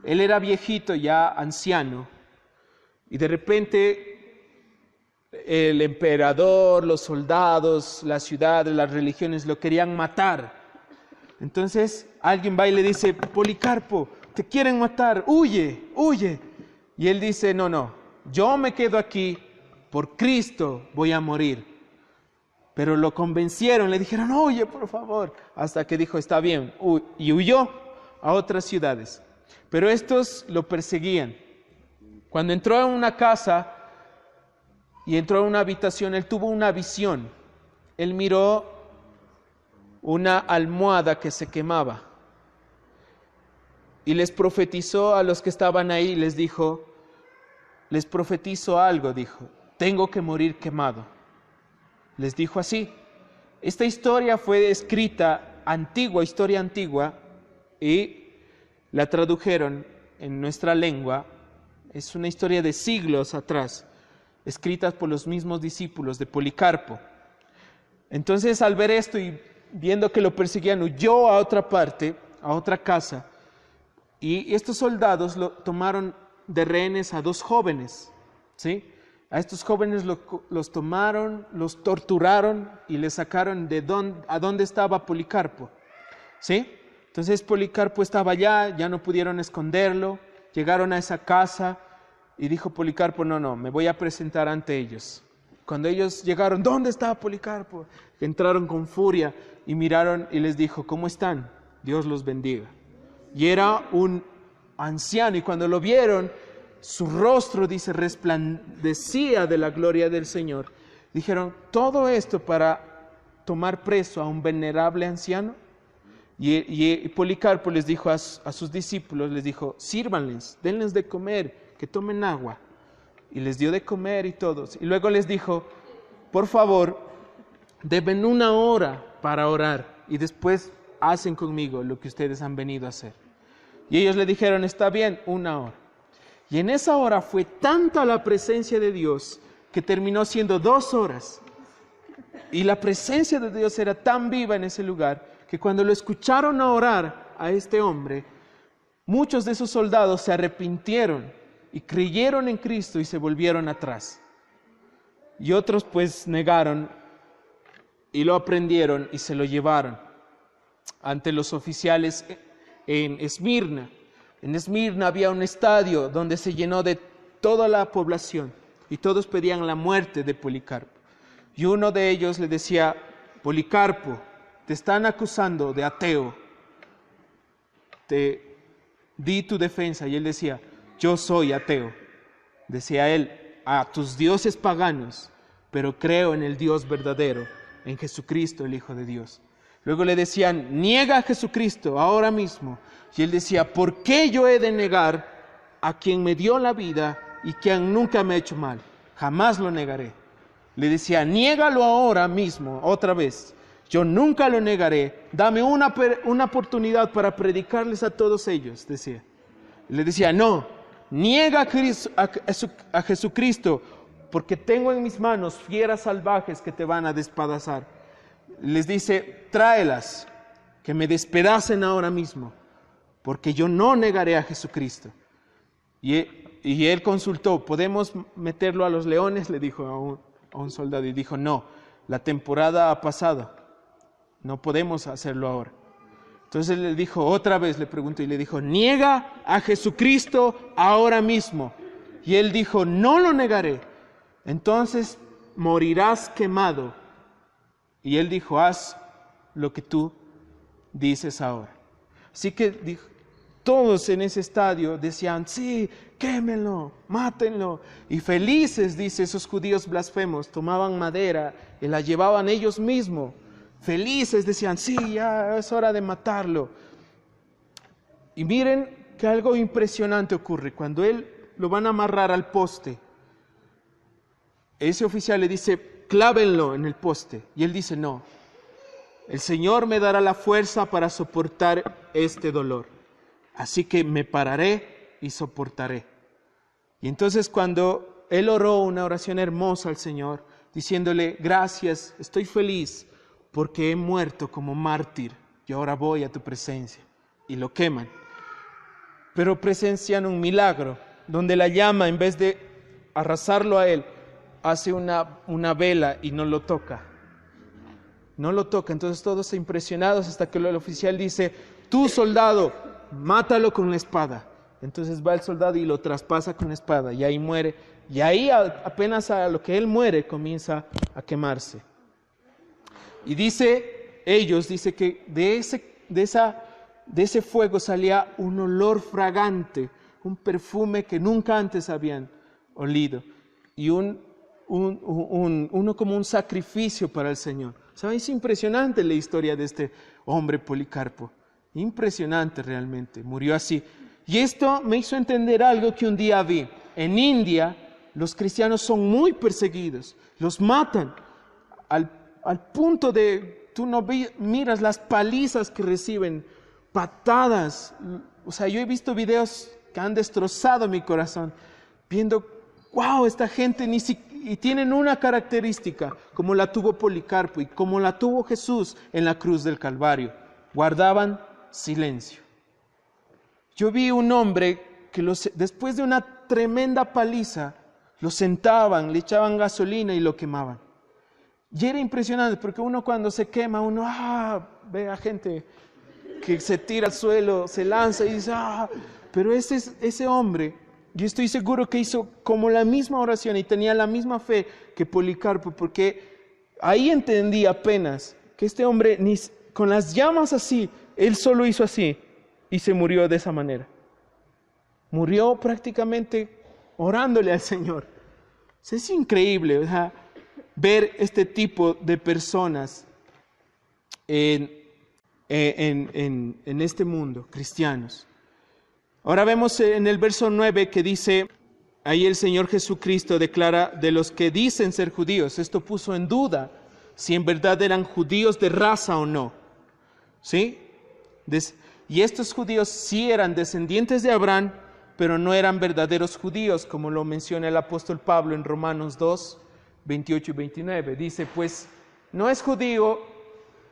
Él era viejito, ya anciano, y de repente el emperador, los soldados, la ciudad, las religiones lo querían matar. Entonces alguien va y le dice, Policarpo, te quieren matar, huye, huye. Y él dice, no, yo me quedo aquí, por Cristo voy a morir. Pero lo convencieron, le dijeron, oye, por favor, hasta que dijo, está bien, y huyó a otras ciudades. Pero estos lo perseguían. Cuando entró a una casa y entró a una habitación, él tuvo una visión. Él miró una almohada que se quemaba y les profetizó a los que estaban ahí, les dijo, les profetizo algo, dijo, tengo que morir quemado. Les dijo así. Esta historia fue escrita, historia antigua, y la tradujeron en nuestra lengua. Es una historia de siglos atrás, escrita por los mismos discípulos de Policarpo. Entonces, al ver esto y viendo que lo perseguían, huyó a otra parte, a otra casa, y estos soldados lo tomaron de rehenes a dos jóvenes, ¿sí? A estos jóvenes los tomaron, los torturaron y les sacaron a dónde estaba Policarpo. ¿Sí? Entonces Policarpo estaba allá, ya no pudieron esconderlo, llegaron a esa casa y dijo Policarpo, no, me voy a presentar ante ellos. Cuando ellos llegaron, ¿dónde está Policarpo? Entraron con furia y miraron y les dijo, ¿cómo están? Dios los bendiga. Y era un anciano y cuando lo vieron, su rostro, dice, resplandecía de la gloria del Señor. Dijeron, ¿todo esto para tomar preso a un venerable anciano? Y Policarpo les dijo a sus discípulos, les dijo, sírvanles, denles de comer, que tomen agua. Y les dio de comer y todos. Y luego les dijo, por favor, deben 1 hora para orar y después hacen conmigo lo que ustedes han venido a hacer. Y ellos le dijeron, está bien, 1 hora. Y en esa hora fue tanta la presencia de Dios que terminó siendo 2 horas. Y la presencia de Dios era tan viva en ese lugar que cuando lo escucharon orar a este hombre, muchos de esos soldados se arrepintieron y creyeron en Cristo y se volvieron atrás. Y otros pues negaron y lo aprendieron y se lo llevaron ante los oficiales en Esmirna. En Esmirna había un estadio donde se llenó de toda la población y todos pedían la muerte de Policarpo. Y uno de ellos le decía, Policarpo, te están acusando de ateo. Di tu defensa. Y él decía, yo soy ateo. Decía él, a tus dioses paganos, pero creo en el Dios verdadero, en Jesucristo, el Hijo de Dios. Luego le decían, niega a Jesucristo ahora mismo. Y él decía, ¿por qué yo he de negar a quien me dio la vida y quien nunca me ha hecho mal? Jamás lo negaré. Le decía, niégalo ahora mismo, otra vez. Yo nunca lo negaré. Dame una oportunidad para predicarles a todos ellos, decía. Le decía, no, niega a Jesucristo, porque tengo en mis manos fieras salvajes que te van a despedazar. Les dice, tráelas, que me despedacen ahora mismo, porque yo no negaré a Jesucristo. Y él consultó, ¿podemos meterlo a los leones? Le dijo a un soldado, y dijo, no, la temporada ha pasado, no podemos hacerlo ahora. Entonces le dijo, otra vez le preguntó, y le dijo, niega a Jesucristo ahora mismo. Y él dijo, no lo negaré, entonces morirás quemado. Y él dijo, haz lo que tú dices ahora. Así que todos en ese estadio decían, sí, quémenlo, mátenlo. Y felices, dice, esos judíos blasfemos, tomaban madera y la llevaban ellos mismos. Felices decían, sí, ya es hora de matarlo. Y miren que algo impresionante ocurre. Cuando él lo van a amarrar al poste, ese oficial le dice, clávenlo en el poste. Y él dice, no, el Señor me dará la fuerza para soportar este dolor. Así que me pararé y soportaré. Y entonces cuando él oró una oración hermosa al Señor, diciéndole, gracias, estoy feliz porque he muerto como mártir y ahora voy a tu presencia. Y lo queman. Pero presencian un milagro, donde la llama, en vez de arrasarlo a él, hace una vela y no lo toca. No lo toca. Entonces todos impresionados hasta que el oficial dice, tú soldado, mátalo con la espada. Entonces va el soldado y lo traspasa con la espada y ahí muere. Y ahí apenas a lo que él muere comienza a quemarse. Y dice que de ese fuego salía un olor fragante, un perfume que nunca antes habían olido. Y uno como un sacrificio para el Señor. ¿Saben? Es impresionante la historia de este hombre Policarpo. Impresionante realmente. Murió así. Y esto me hizo entender algo que un día vi. En India, los cristianos son muy perseguidos. Los matan al punto de, tú no miras las palizas que reciben, patadas. O sea, yo he visto videos que han destrozado mi corazón, viendo, wow, esta gente y tienen una característica, como la tuvo Policarpo y como la tuvo Jesús en la cruz del Calvario. Guardaban silencio. Yo vi un hombre que después de una tremenda paliza, lo sentaban, le echaban gasolina y lo quemaban. Y era impresionante porque uno cuando se quema, uno ve a gente que se tira al suelo, se lanza y dice, pero ese hombre, yo estoy seguro que hizo como la misma oración y tenía la misma fe que Policarpo, porque ahí entendí apenas que este hombre, con las llamas así, él solo hizo así y se murió de esa manera. Murió prácticamente orándole al Señor. Es increíble, ¿verdad?, ver este tipo de personas en este mundo, cristianos. Ahora vemos en el verso 9 que dice, ahí el Señor Jesucristo declara de los que dicen ser judíos. Esto puso en duda si en verdad eran judíos de raza o no. ¿Sí? Y estos judíos sí eran descendientes de Abraham, pero no eran verdaderos judíos, como lo menciona el apóstol Pablo en Romanos 2, 28 y 29. Dice, pues no es judío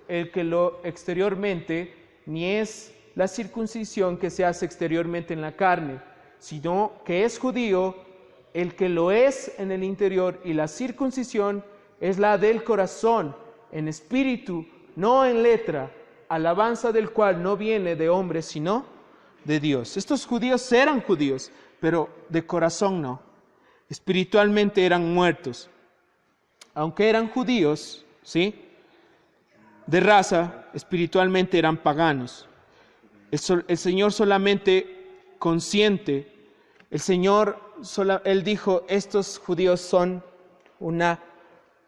el que lo exteriormente, ni es la circuncisión que se hace exteriormente en la carne, sino que es judío el que lo es en el interior, y la circuncisión es la del corazón, en espíritu, no en letra, alabanza del cual no viene de hombres, sino de Dios. Estos judíos eran judíos, pero de corazón no. Espiritualmente eran muertos. Aunque eran judíos, ¿sí?, de raza, espiritualmente eran paganos. El Señor solamente consciente, Él dijo, estos judíos son una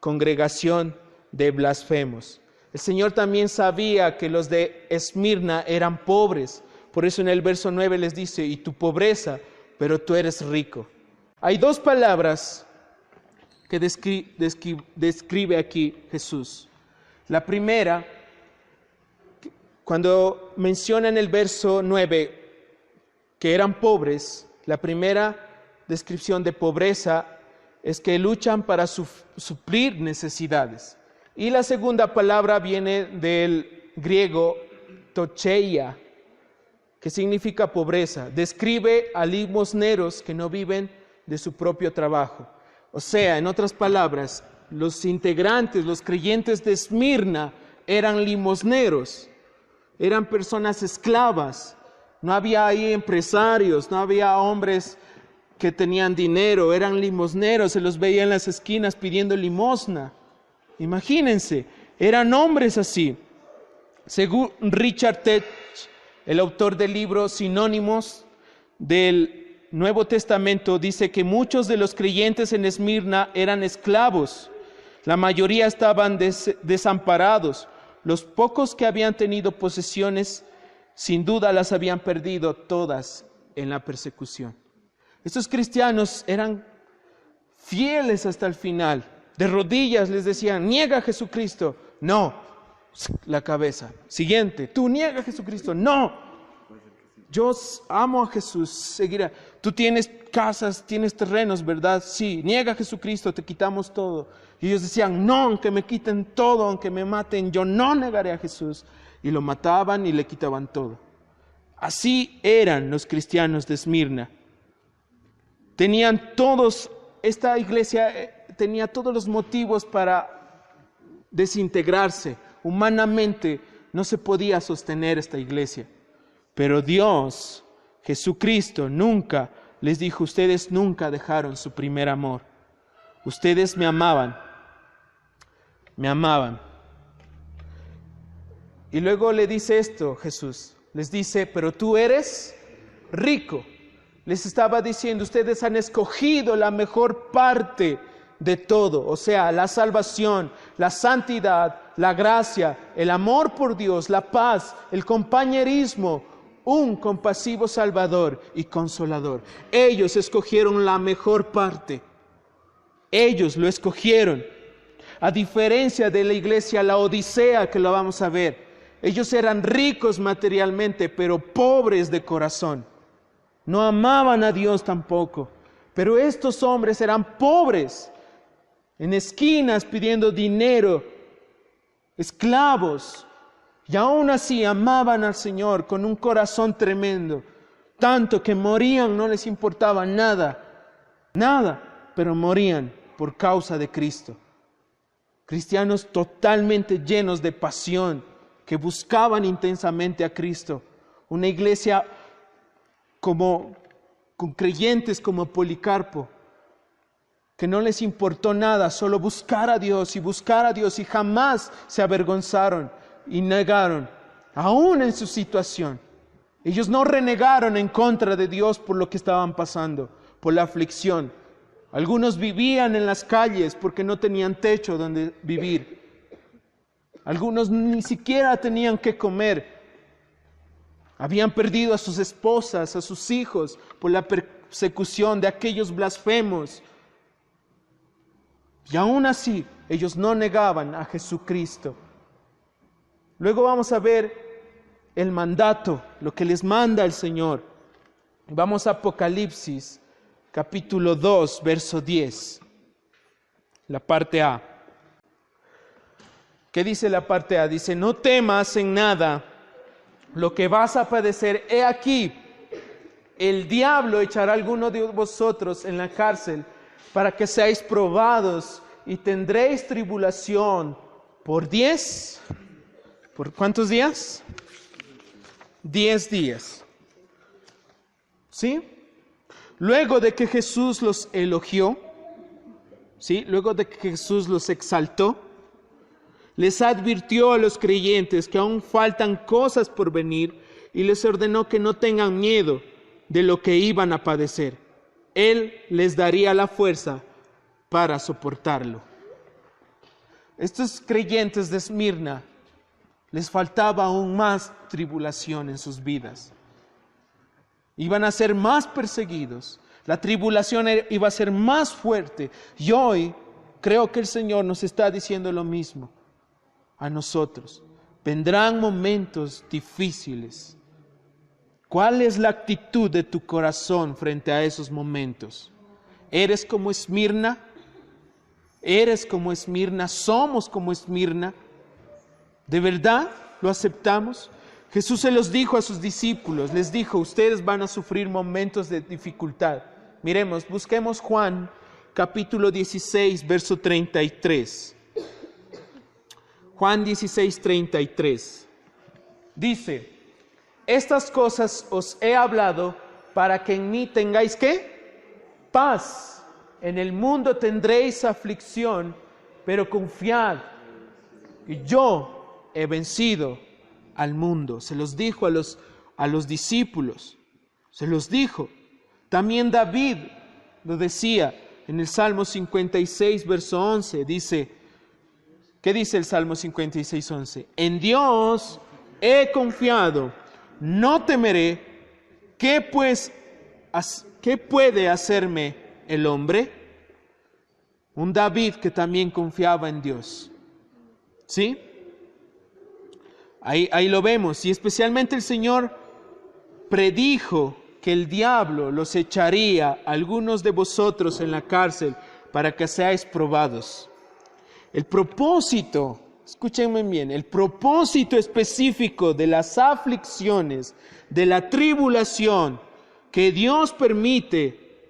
congregación de blasfemos. El Señor también sabía que los de Esmirna eran pobres. Por eso en el verso 9 les dice, y tu pobreza, pero tú eres rico. Hay dos palabras que describe aquí Jesús. La primera, cuando menciona en el verso 9 que eran pobres, la primera descripción de pobreza es que luchan para suplir necesidades. Y la segunda palabra viene del griego tocheia, que significa pobreza. Describe a limosneros que no viven de su propio trabajo. O sea, en otras palabras, los integrantes, los creyentes de Esmirna eran limosneros, eran personas esclavas. No había ahí empresarios, no había hombres que tenían dinero, eran limosneros, se los veía en las esquinas pidiendo limosna. Imagínense, eran hombres así. Según Richard Tech, el autor del libro Sinónimos del Nuevo Testamento, dice que muchos de los creyentes en Esmirna eran esclavos. La mayoría estaban desamparados. Los pocos que habían tenido posesiones, sin duda las habían perdido todas en la persecución. Estos cristianos eran fieles hasta el final. De rodillas les decían, niega a Jesucristo. No, la cabeza. Siguiente, tú niega a Jesucristo. No, yo amo a Jesús, seguirá. Tú tienes casas, tienes terrenos, ¿verdad? Sí, niega a Jesucristo, te quitamos todo. Y ellos decían, no, aunque me quiten todo, aunque me maten, yo no negaré a Jesús. Y lo mataban y le quitaban todo. Así eran los cristianos de Esmirna. Esta iglesia tenía todos los motivos para desintegrarse. Humanamente no se podía sostener esta iglesia. Pero Dios, Jesucristo, nunca les dijo, ustedes nunca dejaron su primer amor. Ustedes me amaban. Y luego le dice esto Jesús, les dice, pero tú eres rico. Les estaba diciendo, ustedes han escogido la mejor parte de todo, o sea, la salvación, la santidad, la gracia, el amor por Dios, la paz, el compañerismo, un compasivo Salvador y Consolador. Ellos escogieron la mejor parte. Ellos lo escogieron. A diferencia de la iglesia Laodicea, que lo vamos a ver. Ellos eran ricos materialmente, pero pobres de corazón. No amaban a Dios tampoco. Pero estos hombres eran pobres, en esquinas pidiendo dinero, esclavos. Y aún así amaban al Señor con un corazón tremendo. Tanto que morían, no les importaba nada. Nada. pero morían por causa de Cristo. Cristianos totalmente llenos de pasión, que buscaban intensamente a Cristo. Una iglesia con creyentes como Policarpo, que no les importó nada, solo buscar a Dios y jamás se avergonzaron y negaron, aún en su situación. Ellos no renegaron en contra de Dios por lo que estaban pasando, por la aflicción. Algunos vivían en las calles porque no tenían techo donde vivir. Algunos ni siquiera tenían que comer. Habían perdido a sus esposas, a sus hijos, por la persecución de aquellos blasfemos. Y aún así, ellos no negaban a Jesucristo. Luego vamos a ver el mandato, lo que les manda el Señor. Vamos a Apocalipsis, capítulo 2, verso 10. La parte A. ¿Qué dice la parte A? Dice, no temas en nada lo que vas a padecer. He aquí, el diablo echará a alguno de vosotros en la cárcel para que seáis probados y tendréis tribulación por 10. ¿Por cuántos días? 10 días. ¿Sí? Luego de que Jesús los elogió, ¿sí? Luego de que Jesús los exaltó, les advirtió a los creyentes que aún faltan cosas por venir y les ordenó que no tengan miedo de lo que iban a padecer. Él les daría la fuerza para soportarlo. Estos creyentes de Esmirna les faltaba aún más tribulación en sus vidas. Iban a ser más perseguidos. La tribulación iba a ser más fuerte. Y hoy creo que el Señor nos está diciendo lo mismo a nosotros. Vendrán momentos difíciles. ¿Cuál es la actitud de tu corazón frente a esos momentos? ¿Eres como Esmirna? ¿Eres como Esmirna? ¿Somos como Esmirna? ¿De verdad lo aceptamos? Jesús se los dijo a sus discípulos, les dijo, ustedes van a sufrir momentos de dificultad. Miremos, busquemos Juan capítulo 16, verso 33. Juan 16, 33. Dice, estas cosas os he hablado para que en mí tengáis ¿qué? Paz. En el mundo tendréis aflicción, pero confiad, que yo he vencido al mundo. Se los dijo a los discípulos. Se los dijo. También David lo decía en el Salmo 56, verso 11. Dice, ¿qué dice el Salmo 56, 11? En Dios he confiado, no temeré. ¿Qué puede hacerme el hombre? Un David que también confiaba en Dios. ¿Sí? Ahí lo vemos. Y especialmente el Señor predijo que el diablo los echaría a algunos de vosotros en la cárcel para que seáis probados. El propósito, escúchenme bien, el propósito específico de las aflicciones, de la tribulación que Dios permite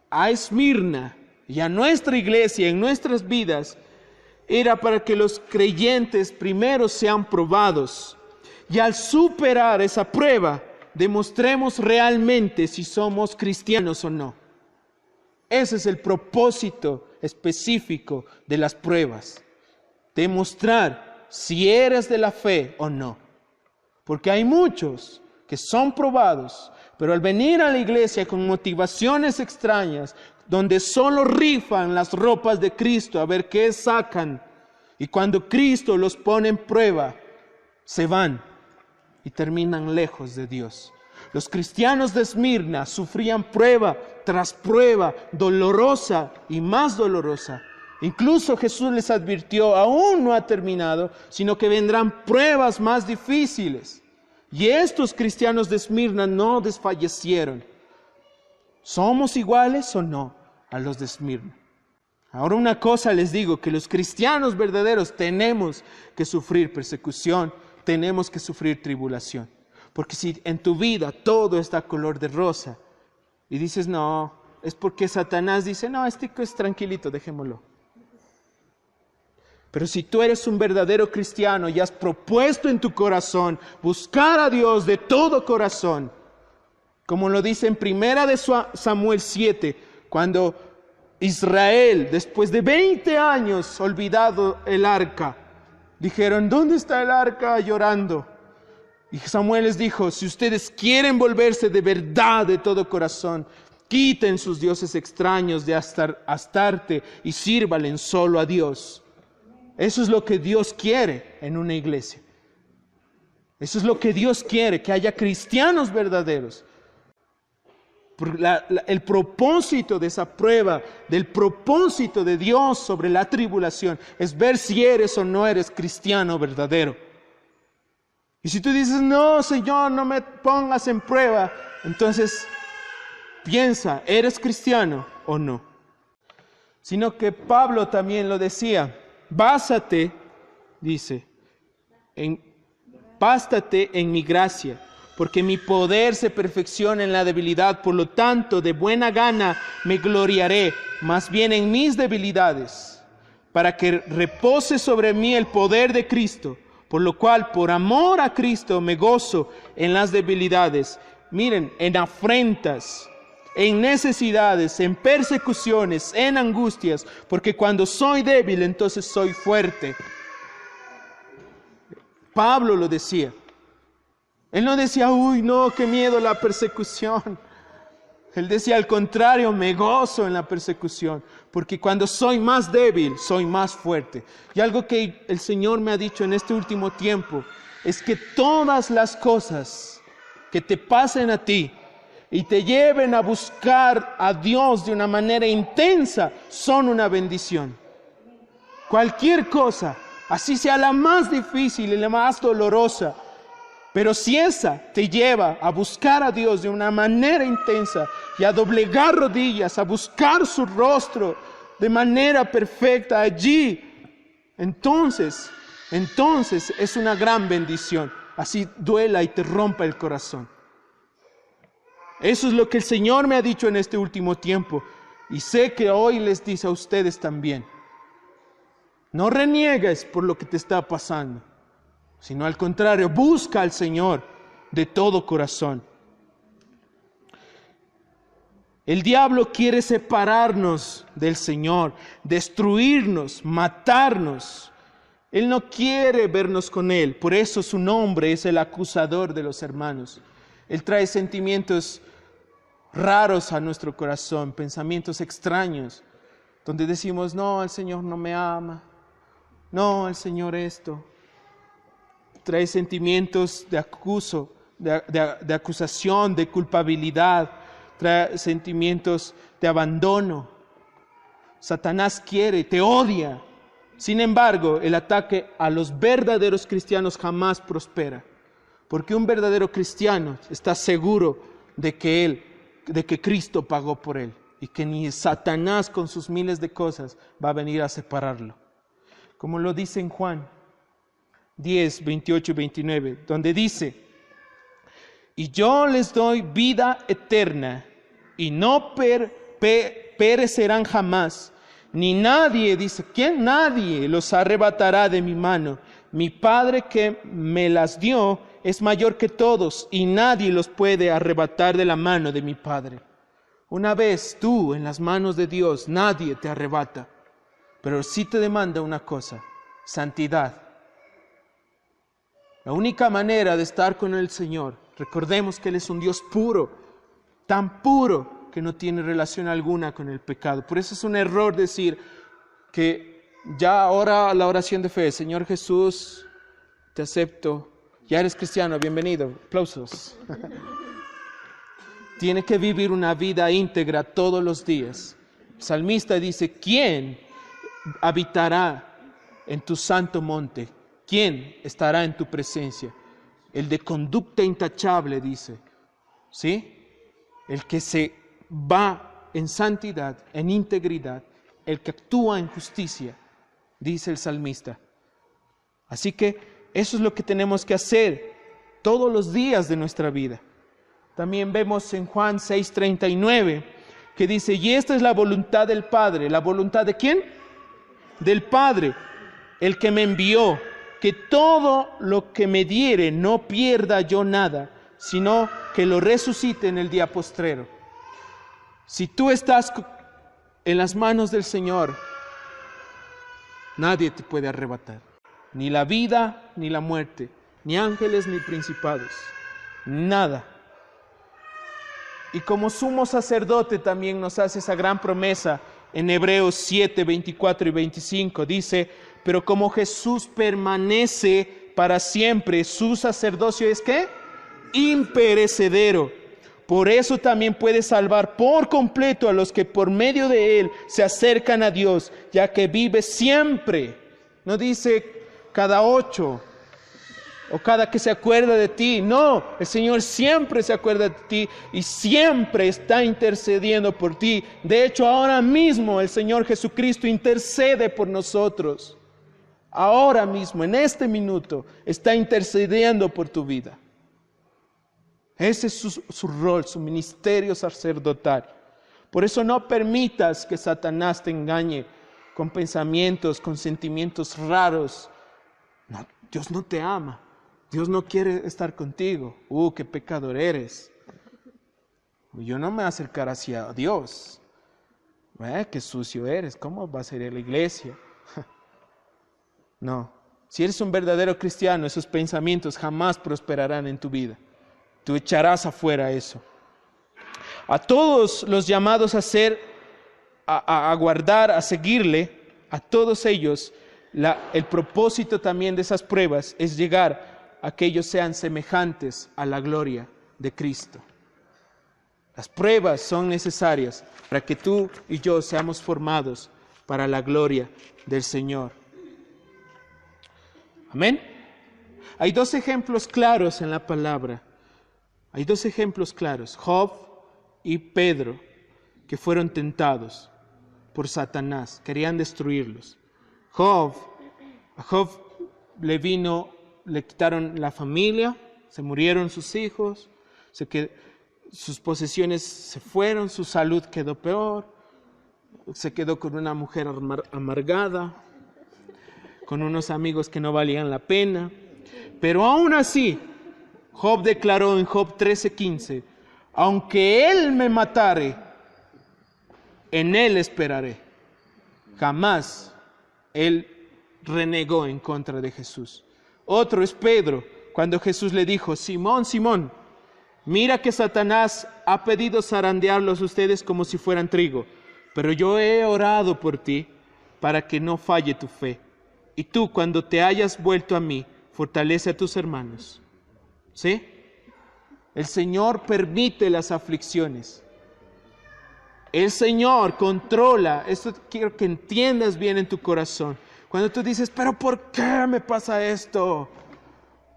a Esmirna y a nuestra iglesia en nuestras vidas, era para que los creyentes primero sean probados y al superar esa prueba demostremos realmente si somos cristianos o no. Ese es el propósito específico de las pruebas. Demostrar si eres de la fe o no. Porque hay muchos que son probados, pero al venir a la iglesia con motivaciones extrañas, donde solo rifan las ropas de Cristo a ver qué sacan, y cuando Cristo los pone en prueba, se van y terminan lejos de Dios. Los cristianos de Esmirna sufrían prueba tras prueba, dolorosa y más dolorosa. Incluso Jesús les advirtió, aún no ha terminado, sino que vendrán pruebas más difíciles. Y estos cristianos de Esmirna no desfallecieron. ¿Somos iguales o no a los de Esmirna? Ahora una cosa les digo, que los cristianos verdaderos tenemos que sufrir persecución, tenemos que sufrir tribulación. Porque si en tu vida todo está color de rosa y dices, no, es porque Satanás dice, no, este es tranquilito, dejémoslo. Pero si tú eres un verdadero cristiano y has propuesto en tu corazón buscar a Dios de todo corazón, como lo dice en 1 de Samuel 7, cuando Israel, después de 20 años olvidado el arca, dijeron, ¿dónde está el arca? Llorando. Y Samuel les dijo, si ustedes quieren volverse de verdad de todo corazón, quiten sus dioses extraños de Astarte y sírvanle solo a Dios. Eso es lo que Dios quiere en una iglesia. Eso es lo que Dios quiere, que haya cristianos verdaderos. El propósito de esa prueba, del propósito de Dios sobre la tribulación, es ver si eres o no eres cristiano verdadero. Y si tú dices, no, Señor, no me pongas en prueba, entonces piensa, ¿eres cristiano o no? Sino que Pablo también lo decía, bástate, dice, bástate en mi gracia, porque mi poder se perfecciona en la debilidad, por lo tanto, de buena gana me gloriaré, más bien en mis debilidades, para que repose sobre mí el poder de Cristo, por lo cual, por amor a Cristo, me gozo en las debilidades, miren, en afrentas, en necesidades, en persecuciones, en angustias, porque cuando soy débil, entonces soy fuerte. Pablo lo decía. Él no decía, uy, no, qué miedo la persecución. Él decía, al contrario, me gozo en la persecución, porque cuando soy más débil, soy más fuerte. Y algo que el Señor me ha dicho en este último tiempo, es que todas las cosas que te pasen a ti, y te lleven a buscar a Dios de una manera intensa, son una bendición. Cualquier cosa, así sea la más difícil y la más dolorosa, pero si esa te lleva a buscar a Dios de una manera intensa y a doblegar rodillas, a buscar su rostro de manera perfecta allí, entonces es una gran bendición. Así duela y te rompa el corazón. Eso es lo que el Señor me ha dicho en este último tiempo. Y sé que hoy les dice a ustedes también. No reniegues por lo que te está pasando, sino al contrario, busca al Señor de todo corazón. El diablo quiere separarnos del Señor, destruirnos, matarnos. Él no quiere vernos con Él. Por eso su nombre es el acusador de los hermanos. Él trae sentimientos raros a nuestro corazón, pensamientos extraños, donde decimos, no, el Señor no me ama, no, el Señor esto. Trae sentimientos de acusación, de culpabilidad, trae sentimientos de abandono. Satanás quiere, te odia. Sin embargo, el ataque a los verdaderos cristianos jamás prospera. Porque un verdadero cristiano está seguro de que Cristo pagó por él y que ni Satanás con sus miles de cosas va a venir a separarlo. Como lo dice en Juan 10, 28 y 29, donde dice, y yo les doy vida eterna y no perecerán jamás, ni nadie, dice, ¿quién? Nadie los arrebatará de mi mano. Mi Padre que me las dio es mayor que todos y nadie los puede arrebatar de la mano de mi Padre. Una vez tú en las manos de Dios, nadie te arrebata, pero sí te demanda una cosa, santidad. La única manera de estar con el Señor, recordemos que Él es un Dios puro, tan puro que no tiene relación alguna con el pecado. Por eso es un error decir que ya ahora la oración de fe, Señor Jesús, te acepto, ya eres cristiano, bienvenido, aplausos. Tiene que vivir una vida íntegra todos los días. El salmista dice, ¿quién habitará en tu santo monte? ¿Quién estará en tu presencia? El de conducta intachable, dice, ¿sí? El que se va en santidad, en integridad, el que actúa en justicia, dice el salmista. Así que eso es lo que tenemos que hacer todos los días de nuestra vida. También vemos en Juan 6:39 que dice, y esta es la voluntad del Padre. ¿La voluntad de quién? Del Padre, el que me envió, que todo lo que me diere no pierda yo nada, sino que lo resucite en el día postrero. Si tú estás en las manos del Señor, nadie te puede arrebatar, ni la vida ni la muerte, ni ángeles ni principados, nada. Y como sumo sacerdote también nos hace esa gran promesa en Hebreos 7, 24 y 25. Dice, pero como Jesús permanece para siempre, su sacerdocio es ¿qué? Imperecedero. Por eso también puede salvar por completo a los que por medio de Él se acercan a Dios, ya que vive siempre. No dice cada 8 o cada que se acuerda de ti. No, el Señor siempre se acuerda de ti y siempre está intercediendo por ti. De hecho, ahora mismo el Señor Jesucristo intercede por nosotros. Ahora mismo, en este minuto, está intercediendo por tu vida. Ese es su rol, su ministerio sacerdotal. Por eso no permitas que Satanás te engañe con pensamientos, con sentimientos raros. No, Dios no te ama. Dios no quiere estar contigo. Qué pecador eres. Yo no me voy a acercar hacia Dios. Qué sucio eres. ¿Cómo vas a ir a la iglesia? No. Si eres un verdadero cristiano, esos pensamientos jamás prosperarán en tu vida. Tú echarás afuera eso. A todos los llamados a guardar, a seguirle, a todos ellos, el propósito también de esas pruebas es llegar a que ellos sean semejantes a la gloria de Cristo. Las pruebas son necesarias para que tú y yo seamos formados para la gloria del Señor. Amén. Hay dos ejemplos claros en la palabra. Hay dos ejemplos claros, Job y Pedro, que fueron tentados por Satanás, querían destruirlos. A Job le quitaron la familia, se murieron sus hijos, sus posesiones se fueron, su salud quedó peor, se quedó con una mujer amargada, con unos amigos que no valían la pena, pero aún así, Job declaró en Job 13:15, aunque él me matare, en él esperaré. Jamás él renegó en contra de Jesús. Otro es Pedro, cuando Jesús le dijo, Simón, Simón, mira que Satanás ha pedido zarandearlos ustedes como si fueran trigo, pero yo he orado por ti para que no falle tu fe. Y tú, cuando te hayas vuelto a mí, fortalece a tus hermanos. ¿Sí? El Señor permite las aflicciones. El Señor controla. Esto quiero que entiendas bien en tu corazón. Cuando tú dices, pero ¿por qué me pasa esto?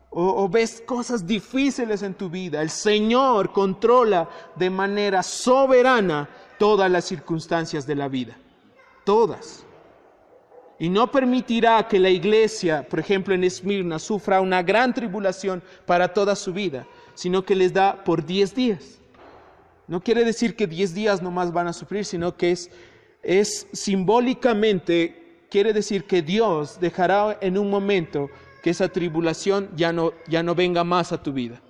O ves cosas difíciles en tu vida. El Señor controla de manera soberana todas las circunstancias de la vida. Todas. Y no permitirá que la iglesia, por ejemplo en Esmirna, sufra una gran tribulación para toda su vida, sino que les da por 10 días. No quiere decir que 10 días nomás van a sufrir, sino que es simbólicamente, quiere decir que Dios dejará en un momento que esa tribulación ya no venga más a tu vida.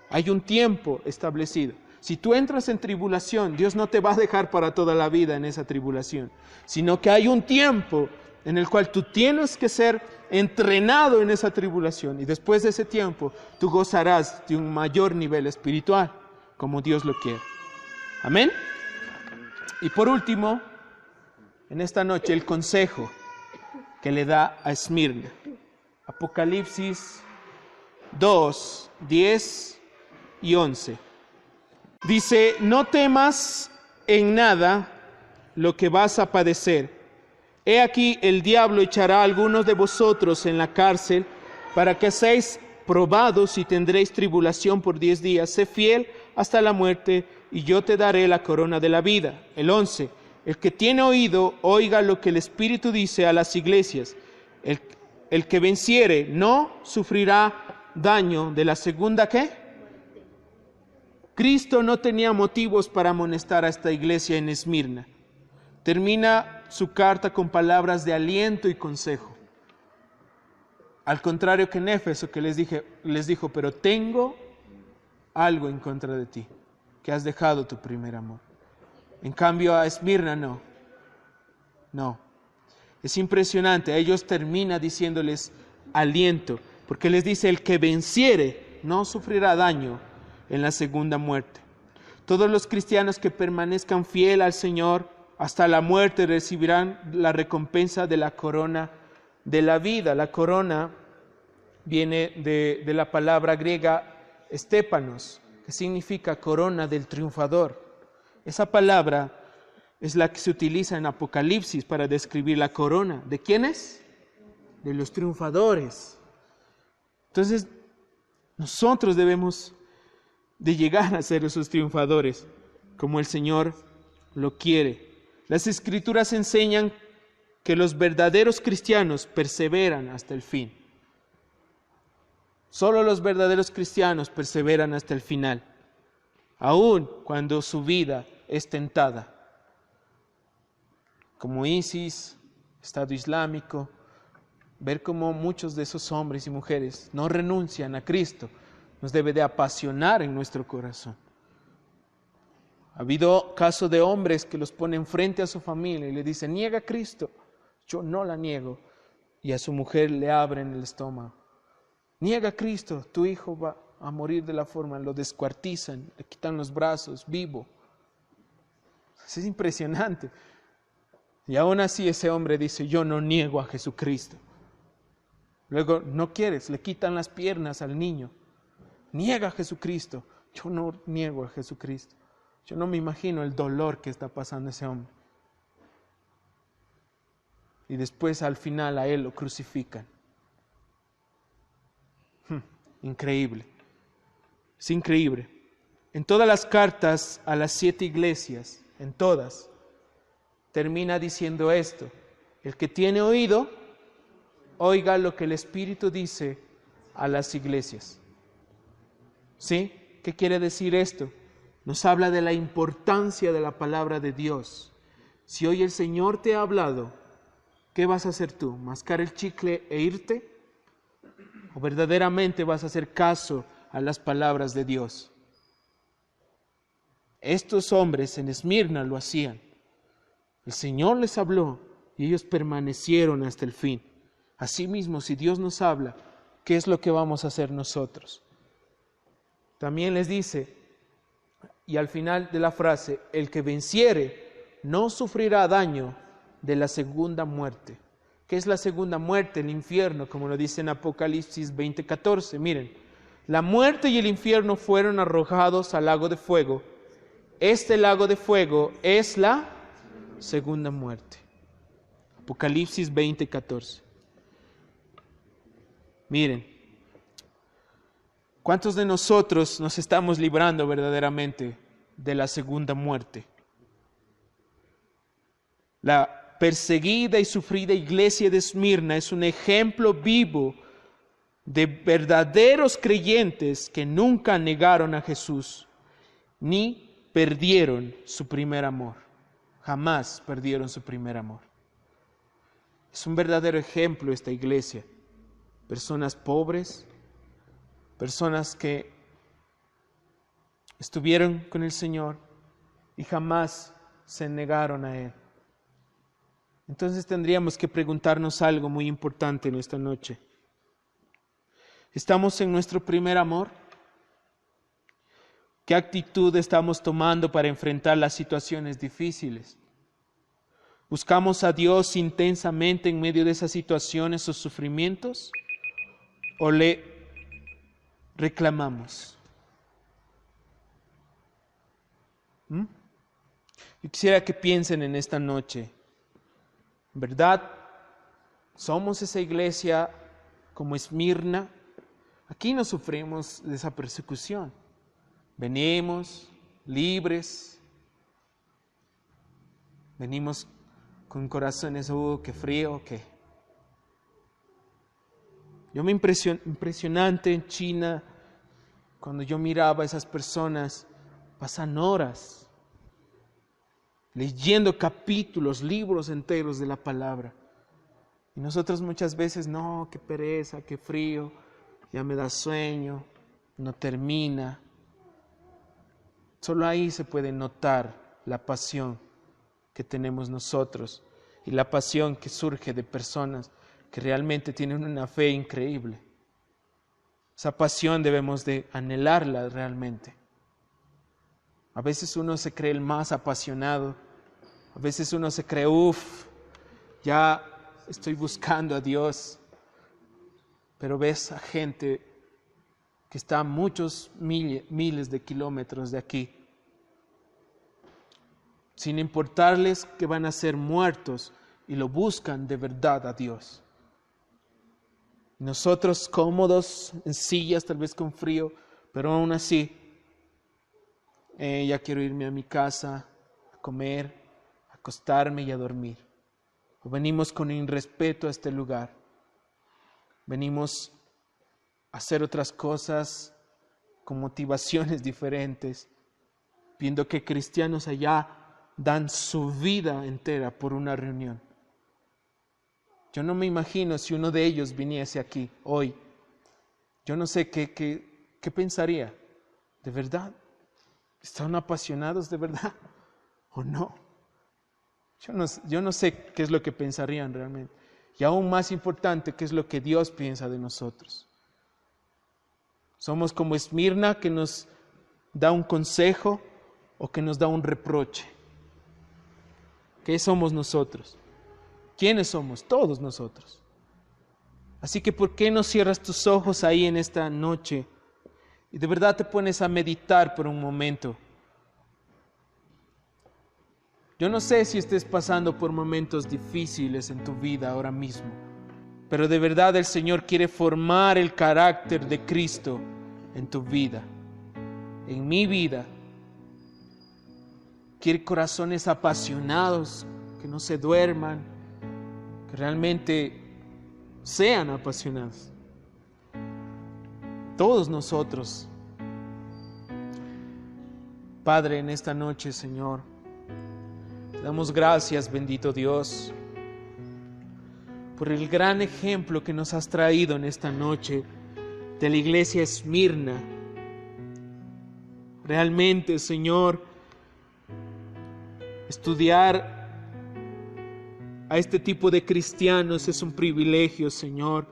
Hay un tiempo establecido. Si tú entras en tribulación, Dios no te va a dejar para toda la vida en esa tribulación, sino que hay un tiempo en el cual tú tienes que ser entrenado en esa tribulación y después de ese tiempo tú gozarás de un mayor nivel espiritual, como Dios lo quiere. Amén. Y por último, en esta noche el consejo que le da a Esmirna. Apocalipsis 2, 10 y 11. Dice, no temas en nada lo que vas a padecer. He aquí el diablo echará a algunos de vosotros en la cárcel para que seáis probados y tendréis tribulación por 10 días. Sé fiel hasta la muerte y yo te daré la corona de la vida. El 11. El que tiene oído, oiga lo que el Espíritu dice a las iglesias. El que venciere no sufrirá daño de la segunda ¿qué? Cristo no tenía motivos para amonestar a esta iglesia en Esmirna. Termina su carta con palabras de aliento y consejo. Al contrario que en Éfeso, que les dijo, pero tengo algo en contra de ti, que has dejado tu primer amor. En cambio a Esmirna no. Es impresionante. A ellos termina diciéndoles aliento, porque les dice, el que venciere no sufrirá daño en la segunda muerte. Todos los cristianos que permanezcan fiel al Señor hasta la muerte recibirán la recompensa de la corona de la vida. La corona viene de la palabra griega estépanos, que significa corona del triunfador. Esa palabra es la que se utiliza en Apocalipsis para describir la corona. ¿De quiénes? De los triunfadores. Entonces, nosotros debemos de llegar a ser esos triunfadores, como el Señor lo quiere. Las Escrituras enseñan que los verdaderos cristianos perseveran hasta el fin. Solo los verdaderos cristianos perseveran hasta el final, aun cuando su vida es tentada. Como ISIS, Estado Islámico, ver cómo muchos de esos hombres y mujeres no renuncian a Cristo, nos debe de apasionar en nuestro corazón. Ha habido casos de hombres que los ponen frente a su familia y le dicen, niega a Cristo. Yo no la niego. Y a su mujer le abren el estómago. Niega a Cristo, tu hijo va a morir de la forma, lo descuartizan, le quitan los brazos, vivo. Es impresionante. Y aún así ese hombre dice, yo no niego a Jesucristo. Luego, no quieres, le quitan las piernas al niño. Niega a Jesucristo. Yo no niego a Jesucristo. Yo no me imagino el dolor que está pasando ese hombre. Y después al final a él lo crucifican. Increíble. Es increíble. En todas las cartas a las 7 iglesias, en todas, termina diciendo esto. El que tiene oído, oiga lo que el Espíritu dice a las iglesias. ¿Sí? ¿Qué quiere decir esto? Nos habla de la importancia de la palabra de Dios. Si hoy el Señor te ha hablado, ¿qué vas a hacer tú? ¿Mascar el chicle e irte? ¿O verdaderamente vas a hacer caso a las palabras de Dios? Estos hombres en Esmirna lo hacían. El Señor les habló y ellos permanecieron hasta el fin. Asimismo, si Dios nos habla, ¿qué es lo que vamos a hacer nosotros? También les dice, y al final de la frase, el que venciere no sufrirá daño de la segunda muerte. ¿Qué es la segunda muerte? El infierno, como lo dice en Apocalipsis 20:14. Miren, la muerte y el infierno fueron arrojados al lago de fuego. Este lago de fuego es la segunda muerte. Apocalipsis 20:14. Miren, ¿cuántos de nosotros nos estamos librando verdaderamente de la segunda muerte? La perseguida y sufrida iglesia de Esmirna es un ejemplo vivo de verdaderos creyentes que nunca negaron a Jesús, ni perdieron su primer amor. Jamás perdieron su primer amor. Es un verdadero ejemplo esta iglesia. Personas pobres, personas que estuvieron con el Señor y jamás se negaron a Él. Entonces tendríamos que preguntarnos algo muy importante en esta noche. ¿Estamos en nuestro primer amor? ¿Qué actitud estamos tomando para enfrentar las situaciones difíciles? ¿Buscamos a Dios intensamente en medio de esas situaciones o sufrimientos? ¿O le reclamamos? Yo quisiera que piensen en esta noche. ¿Verdad? ¿Somos esa iglesia como Esmirna? Aquí no sufrimos de esa persecución. Venimos libres. Venimos con corazones, qué frío, qué. Yo me impresionante en China, cuando yo miraba a esas personas pasan horas leyendo capítulos, libros enteros de la palabra. Y nosotros muchas veces, no, qué pereza, qué frío, ya me da sueño, no termina. Solo ahí se puede notar la pasión que tenemos nosotros y la pasión que surge de personas que realmente tienen una fe increíble. Esa pasión debemos de anhelarla realmente. A veces uno se cree el más apasionado, a veces uno se cree, ya estoy buscando a Dios, pero ves a gente que está a muchos miles de kilómetros de aquí, sin importarles que van a ser muertos, y lo buscan de verdad a Dios. Nosotros cómodos en sillas, tal vez con frío, pero aún así, ya quiero irme a mi casa a comer, a acostarme y a dormir. O venimos con irrespeto a este lugar. Venimos a hacer otras cosas con motivaciones diferentes, viendo que cristianos allá dan su vida entera por una reunión. Yo no me imagino si uno de ellos viniese aquí hoy. Yo no sé qué pensaría. ¿De verdad? ¿Están apasionados de verdad o no? Yo no sé qué es lo que pensarían realmente. Y aún más importante, qué es lo que Dios piensa de nosotros. Somos como Esmirna, que nos da un consejo o que nos da un reproche. ¿Qué somos nosotros? ¿Quiénes somos? Todos nosotros. Así que ¿por qué no cierras tus ojos ahí en esta noche y de verdad te pones a meditar por un momento? Yo no sé si estés pasando por momentos difíciles en tu vida ahora mismo, pero de verdad el Señor quiere formar el carácter de Cristo en tu vida, en mi vida. Quiere corazones apasionados, que no se duerman, que realmente sean apasionados. Todos nosotros. Padre, en esta noche, Señor, te damos gracias, bendito Dios, por el gran ejemplo que nos has traído en esta noche de la iglesia Esmirna. Realmente, Señor, estudiar a este tipo de cristianos es un privilegio, Señor.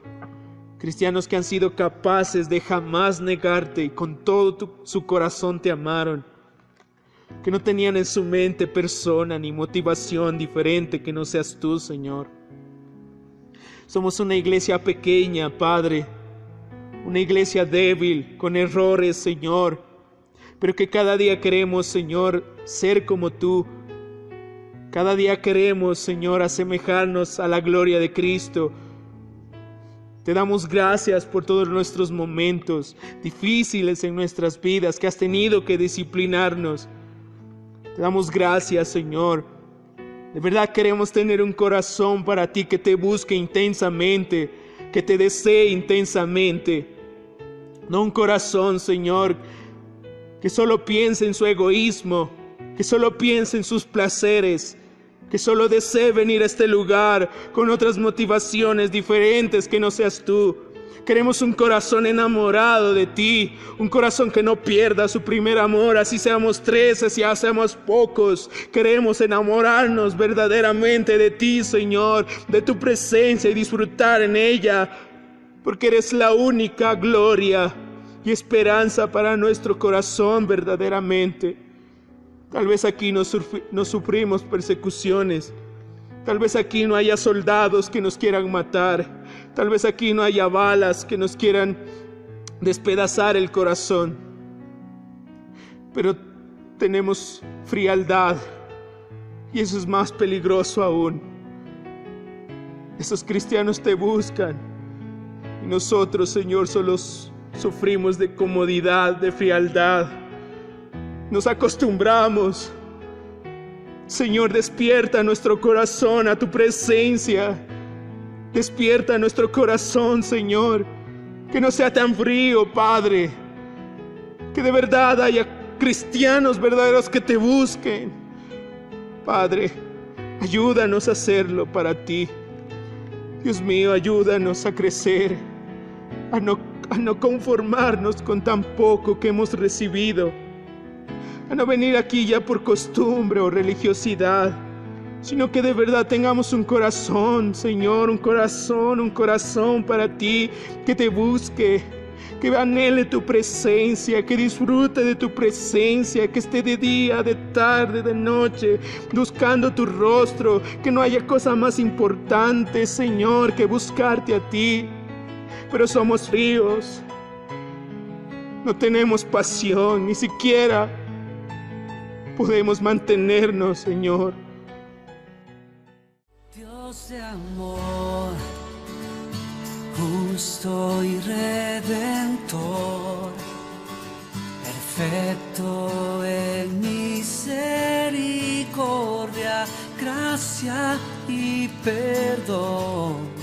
Cristianos que han sido capaces de jamás negarte y con todo su corazón te amaron. Que no tenían en su mente persona ni motivación diferente que no seas tú, Señor. Somos una iglesia pequeña, Padre. Una iglesia débil, con errores, Señor. Pero que cada día queremos, Señor, ser como tú. Cada día queremos, Señor, asemejarnos a la gloria de Cristo. Te damos gracias por todos nuestros momentos difíciles en nuestras vidas, que has tenido que disciplinarnos. Te damos gracias, Señor. De verdad queremos tener un corazón para ti que te busque intensamente, que te desee intensamente. No un corazón, Señor, que solo piense en su egoísmo, que solo piense en sus placeres, que solo desee venir a este lugar con otras motivaciones diferentes que no seas tú. Queremos un corazón enamorado de ti, un corazón que no pierda su primer amor, así seamos 3, así seamos pocos. Queremos enamorarnos verdaderamente de ti, Señor, de tu presencia y disfrutar en ella, porque eres la única gloria y esperanza para nuestro corazón verdaderamente. Tal vez aquí no sufrimos persecuciones. Tal vez aquí no haya soldados que nos quieran matar. Tal vez aquí no haya balas que nos quieran despedazar el corazón. Pero tenemos frialdad y eso es más peligroso aún. Esos cristianos te buscan y nosotros, Señor, solo sufrimos de comodidad, de frialdad. Nos acostumbramos. Señor, despierta nuestro corazón a tu presencia. Despierta nuestro corazón, Señor. Que no sea tan frío, Padre. Que de verdad haya cristianos verdaderos que te busquen. Padre, ayúdanos a hacerlo para ti. Dios mío, ayúdanos a crecer, a no conformarnos con tan poco que hemos recibido, a no venir aquí ya por costumbre o religiosidad, sino que de verdad tengamos un corazón, Señor, un corazón para ti, que te busque, que anhele tu presencia, que disfrute de tu presencia, que esté de día, de tarde, de noche, buscando tu rostro, que no haya cosa más importante, Señor, que buscarte a ti. Pero somos fríos, no tenemos pasión, ni siquiera podemos mantenernos, Señor. Dios de amor, justo y redentor, perfecto en misericordia, gracia y perdón.